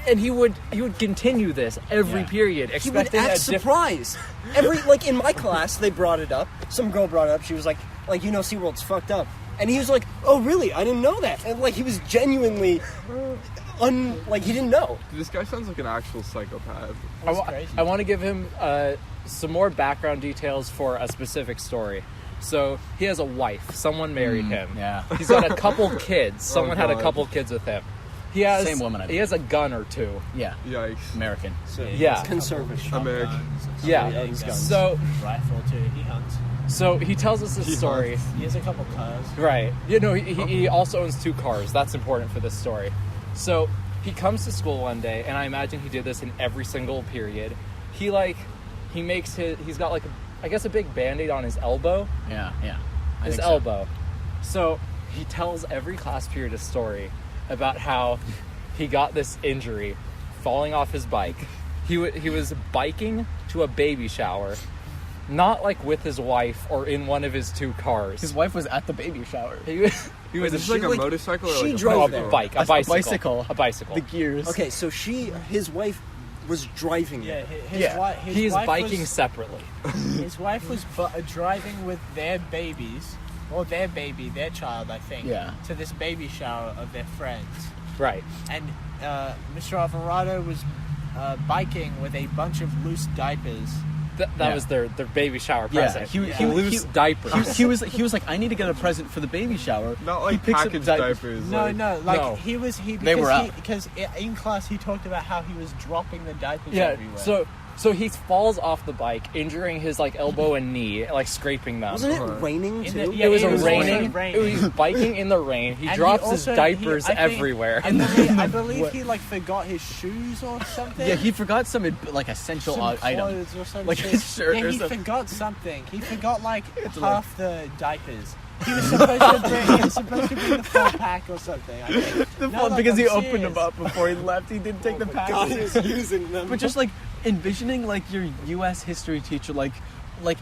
And he would continue this every period, He would expecting act a different. surprised. In my class, they brought it up. Some girl brought it up. She was like, SeaWorld's fucked up. And he was like, oh, really? I didn't know that. And, he was genuinely, he didn't know. This guy sounds like an actual psychopath. I want to give him some more background details for a specific story. So he has a wife. Someone married him. yeah. He's got a couple kids. Someone had a God. couple kids with him. He has Same woman, I He believe. has a gun or two. Yeah. Yikes. American. So Yeah. Conservative. American. Yeah. Yeah, he's got- So rifle too. He hunts. so he tells us this story. He has a couple cars. Right. He also owns 2 cars. That's important for this story. So he comes to school one day, and I imagine he did this in every single period. He's got a big Band-Aid on his elbow. Yeah. I His think so. elbow. So he tells every class period a story about how he got this injury falling off his bike. He was biking to a baby shower, not with his wife or in one of his 2 cars. His wife was at the baby shower. He was Is this like a motorcycle or she like a drove bicycle? there. a bicycle. bicycle. A bicycle. The gears. Okay, so his wife was driving Yeah, it. He's wife biking was, separately. His wife was driving with their babies, or their child, I think. Yeah. To this baby shower of their friends, Right. and Mr. Alvarado was biking with a bunch of loose diapers. That was their baby shower Yeah, present. he- loose diapers. He was like, I need to get a present for the baby shower. Not He like picks up packaged diapers. diapers. No, No. he was They were up. because in class he talked about how he was dropping the diapers Yeah. everywhere. So he falls off the bike, injuring his elbow and knee, scraping them. Wasn't it raining In too? the- It was it was raining. raining. He was biking in the rain. He And drops he his also- diapers I think- everywhere. I believe he forgot his shoes or something. Yeah, he forgot some essential Some item. clothes or some Like shit. his shirt Yeah, or he something. forgot something. He forgot half the diapers. He was supposed to bring the full pack or something. I think. Because he I'm opened serious. them up before he left. He didn't take the God, packages. he's using them. But just envisioning your U.S. history teacher like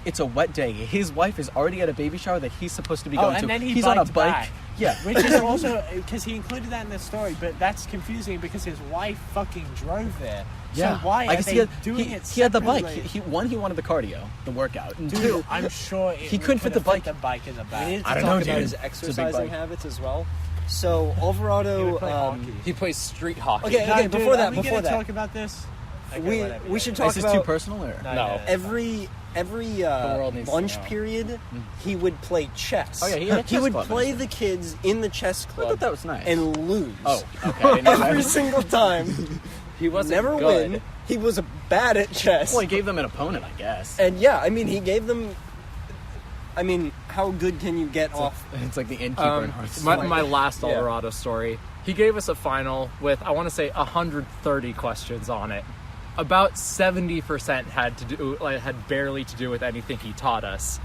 it's a wet day. His wife is already at a baby shower that he's supposed to be going to. And then he's on a biked bike. back. Yeah. Which is also because he included that in the story, but that's confusing because his wife fucking drove there. Yeah. So why I are guess they doing it? he had the bike. separately? He wanted the cardio, the workout. And Dude, 2, I'm sure He couldn't fit the bike. The bike in the back. We need to I don't talk know, about dude. his It's a big exercising bike. habits as well. So He Alvarado, would play hockey. He plays street hockey. Okay, No, dude, before are that, we before gonna that. talk about this? Okay, we whatever, we should yeah. talk is this too about personal or? No. every world needs to lunch know. period. He would play chess. Oh, yeah, he had a chess would club. play the kids in the chess I club thought that was nice. and lose. Oh, okay. I didn't know every that. single time. He wasn't Never good. win. He was bad at chess. Well, he gave them an opponent, I guess. And yeah, he gave them. How good can you get off? It's like the innkeeper in Hearthstone. My last Yeah. Alvarado story. He gave us a final with, I want to say, 130 questions on it. About 70% had barely to do with anything he taught us.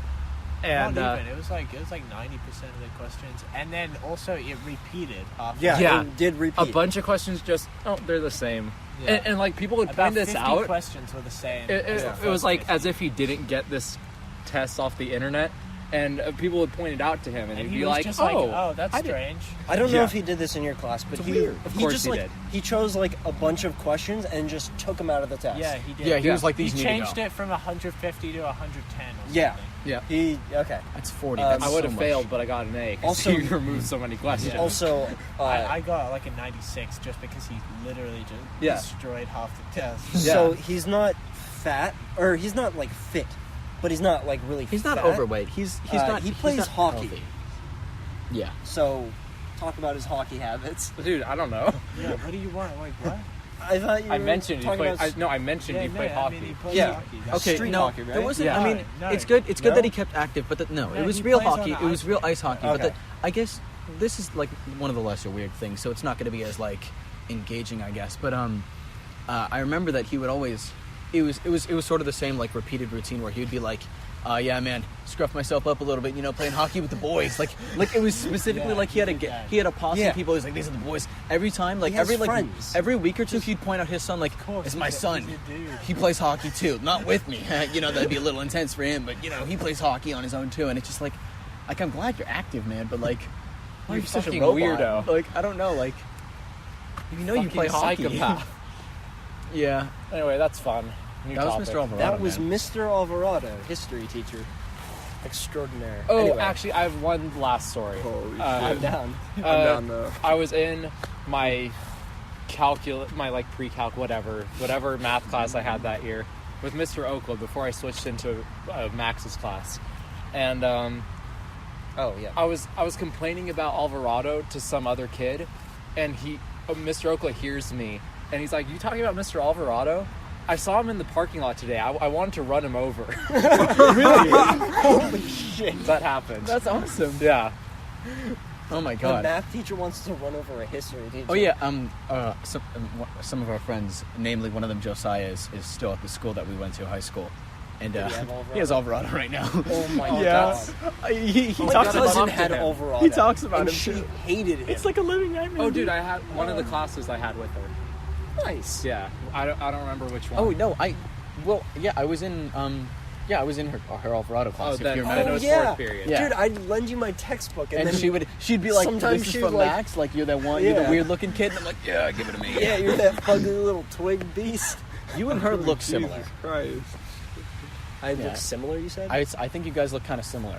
And Not even. It was like 90% of the questions, and then also it repeated after. Yeah. It did repeat. a bunch of questions just, they're the same. Yeah. And people would About point this 50 out. questions were the same. It was like as if he didn't get this test off the internet, and people would point it out to him, and, and he'd he be was like, just "Oh, that's I didn't- strange. I don't know Yeah. if he did this in your class, but It's he weird. Of he course just he like did. he chose a bunch of questions and just took them out of the test. Yeah, he did. Yeah, he was like, He these need to changed go. it from 150 to 110 or something. Yeah. Yeah. He okay. That's 40. Um, That's I would have so much. failed, but I got an A. 'Cause Also- he removed so many questions. Also, I got like a 96 just because he literally just Yeah. destroyed half the test. so he's not fat or he's not fit, but he's not really. He's not fat. overweight. He's not. He he's plays not hockey. healthy. Yeah. So, talk about his hockey habits. Dude, I don't know. Yeah, what do you want? Like what? I thought you I were mentioned he talking played. about. I mentioned he played I hockey. mean, he plays Yeah. hockey. That's Okay, street no, hockey, right? there wasn't. Yeah. I mean, No, it's good. It's good no? that he kept active, but it No, was he real plays on hockey. the It was ice real hockey. ice hockey. Okay. But I guess this is like one of the lesser weird things, so it's not going to be as engaging, I guess. But I remember that he would always. It was sort of the same repeated routine where he would be like, yeah, man, scruffed myself up a little bit, playing hockey with the boys. Like it was specifically like he had a posse of people. He's like, these are the boys. Every time, like every week or two, he'd point out his son, like, it's my son. He plays hockey too, not with me. That'd be a little intense for him, but he plays hockey on his own too. And it's just like I'm glad you're active, man, but like, why are you such a fucking robot? weirdo. Like, I don't know, like, you play hockey. Psychopath. Yeah. Anyway, that's fun. New That was topic. Mr. Alvarado. That was man. Mr. Alvarado, history teacher. Extraordinaire. Oh, Anyway, actually, I have one last story. Holy shit. I'm down. I'm down though. I was in my pre-calc, whatever math class I had that year with Mr. Oakland before I switched into Max's class, and Oh yeah. I was complaining about Alvarado to some other kid, and Mr. Oakland hears me, and he's like, "You talking about Mr. Alvarado? I saw him in the parking lot today. I wanted to run him over." Really? Holy shit. That happened. That's awesome. Yeah. Oh my The god. math teacher wants to run over a history teacher. Oh yeah. Some of our friends, namely one of them, Josiah, is still at the school that we went to, high school, and Did he have Alvarado? he has Alvarado right now. Oh my Yeah. god. He My talks about cousin him. had him. Alvarado. He talks about and him, she too. hated him. It's like a living nightmare. Oh, dude, I had one of the classes I had with her. nice. Yeah, I don't remember which one. Oh no, I was in her Alvarado class. Oh, if then you then remember. it was yeah. fourth period. Yeah. Dude, I'd lend you my textbook And then she'd be like, sometimes "This is she'd from like- Max. Like you're that one, you're the Yeah. weird looking kid." And I'm like, "Yeah, give it to me." Yeah, you're that ugly little twig beast. You and her look similar. Jesus Christ. I Yeah. look similar, you said? I think you guys look kind of similar.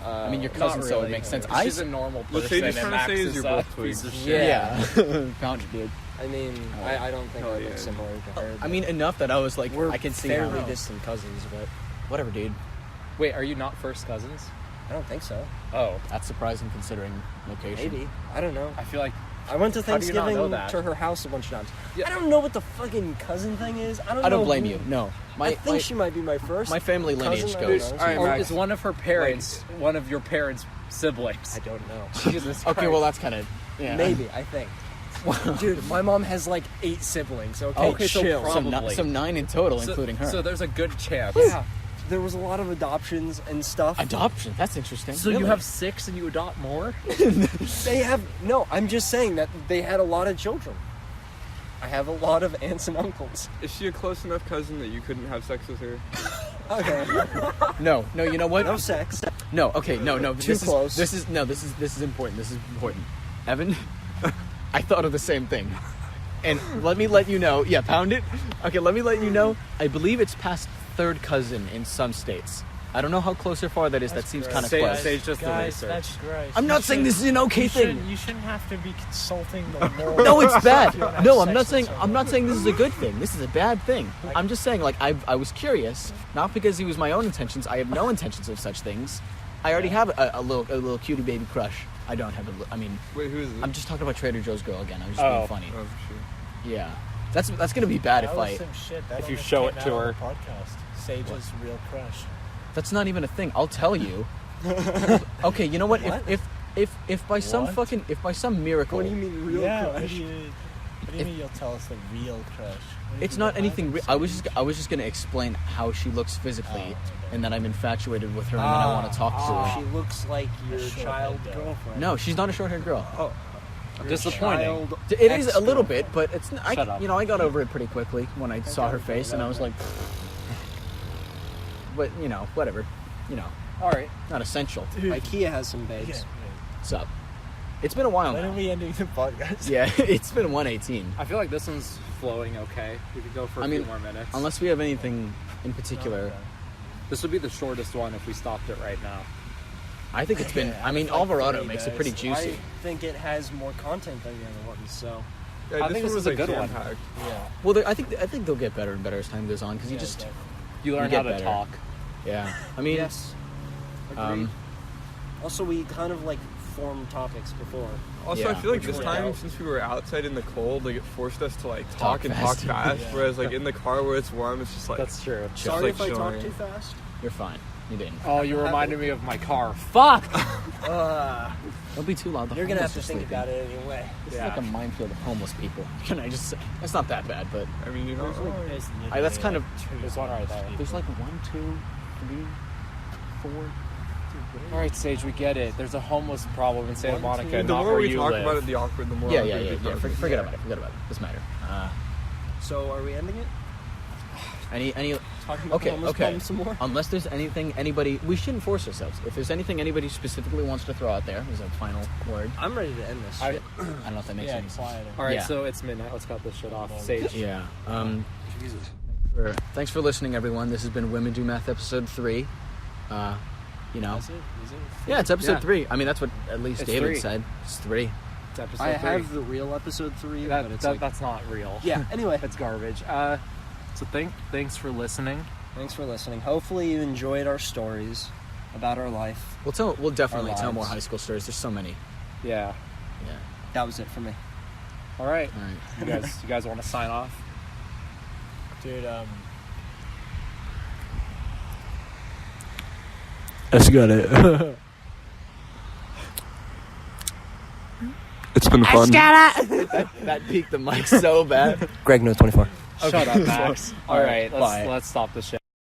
I mean, you're Not cousins, so it really. makes sense. She's a normal What person. Sage's and trying to say Max is you're a both piece of tweets. shit. Yeah, found you, dude. I mean, I don't think Hell I look yeah. similar to her. I mean, enough that I was like, we're I can see fairly how. distant cousins, but Whatever, dude. Wait, are you not first cousins? I don't think so. Oh, That's surprising considering location. Maybe. I don't know. I feel like I went to How do you not Thanksgiving know that? to her house a bunch of times. Yeah. I don't know what the fucking cousin thing is. I don't know. I don't blame who- you. No, I think she might be my first. my family cousin, lineage I don't goes. know. all right, Or Max, is one of her parents one of your parents' siblings? I don't know. Jesus Okay, Christ. well that's kind of yeah. Maybe, I think. Dude, my mom has like 8 siblings, okay? Oh, Okay, so chill. probably. Some 9 in total, So- including her. So there's a good chance. Yeah. There was a lot of adoptions and stuff. Adoption. That's interesting. So Really? you have 6 and you adopt more? They have no. I'm just saying that they had a lot of children. I have a lot of aunts and uncles. Is she a close enough cousin that you couldn't have sex with her? Okay. No. You know what? No sex. No. Okay. No. Too close. This is important. This is important. Evan, I thought of the same thing, and let me let you know. Yeah, pound it. Okay, let me let you know. I believe it's past third cousin in some states. I don't know how close or far that is. That seems kind of close. Sage just the Guys, research. that's gross. I'm not saying this is an okay thing. You shouldn't have to be consulting the moral. No, it's bad. If you wanna have No, sex I'm not with saying. someone. I'm not saying this is a good thing. This is a bad thing. I'm just saying, like, I was curious, not because it was my own intentions. I have no intentions of such things. I already have a little cutie baby crush. I don't have a. I mean, Wait, who is this? I'm just talking about Trader Joe's girl again. I'm just Oh. being funny. Oh, for sure. Yeah, that's gonna be bad That if was I. some shit. That if you only show came it to out on her. the podcast. Sage's real crush. That's not even a thing. I'll tell you. Okay, you know what? What? If by some What? fucking if by some miracle, What do you mean real yeah. crush? What do you If- mean you'll tell us the real crush? What if it's you not don't anything. have it? I was just gonna explain how she looks physically, Oh, okay. and that I'm infatuated with her, and that I want to talk to her. She looks like your Short child head, though. girlfriend. No, she's not a short-haired girl. Your Disappointing. child It is a little ex-girlfriend. bit, but it's. Shut up. You know, I got over it pretty quickly when I saw her face, and I was like. But you know, whatever. You know, All right. not essential. IKEA has some Yeah, babes. What's up? It's been a while When are now. we ending the podcast? Yeah, it's been 1:18. I feel like this one's flowing okay. We could go for a I few mean, more minutes. Unless we have anything in particular. This would be the shortest one if we stopped it right now. I think it's been. Yeah, I mean, like Alvarado 30 makes it minutes. pretty juicy. I think it has more content than the other ones, so. Yeah, I think this one is was a like good one. jam-packed. Yeah. Well, I think they'll get better and better as time goes on because you Yeah, just. definitely. You learn get how to better. talk. Yeah. I mean. Yes. Agreed. Um, Also, we kind of like formed topics before. Also, I Yeah. feel like Which this worked time, out. since we were outside in the cold, like it forced us to like talk and fast. talk fast. Yeah. Whereas like in the car where it's warm, it's just like That's true. just, Sorry like, if I talk chilling. too fast. You're fine. You didn't. Oh, you reminded me of my car. Fuck! Don't be too loud. The You're gonna have homeless to are think sleeping. about it anyway. This Yeah. is like a minefield of homeless people. Can I just say? It's not that bad, but I mean, you know, There's that's kind of- two There's one right there. people. there's like 1, 2, 3, All right, Sage, we get it. There's a homeless problem in Santa Monica, The not more where we you talk live. about it, the awkward, the more. Yeah. awkward it becomes. Forget about it. Doesn't matter. So are we ending it? Any Talking about the homeless problem some more? Unless there's anything anybody, we shouldn't force ourselves. If there's anything anybody specifically wants to throw out there as a final word, I'm ready to end this. I don't know if that makes any sense. All right, Yeah. so it's midnight. Let's cut this shit off. Sage. Yeah. Thanks for listening, everyone. This has been Women Do Meth, episode 3. Is it? Yeah, it's episode Yeah. 3. I mean, that's what at least It's David 3. said. It's 3. It's episode I 3. have the real episode 3, but it's like... That's not real. Yeah, anyway. It's garbage. So thanks for listening. Thanks for listening. Hopefully you enjoyed our stories about our life. We'll definitely Our tell more lives. high school stories. There's so many. Yeah. Yeah. That was it for me. All right. All right. You guys want to sign off? Dude, That's got it. It's been fun. That peaked the mic so bad. Greg, no 24. Shut up, Max. All right, bye. let's stop this shit.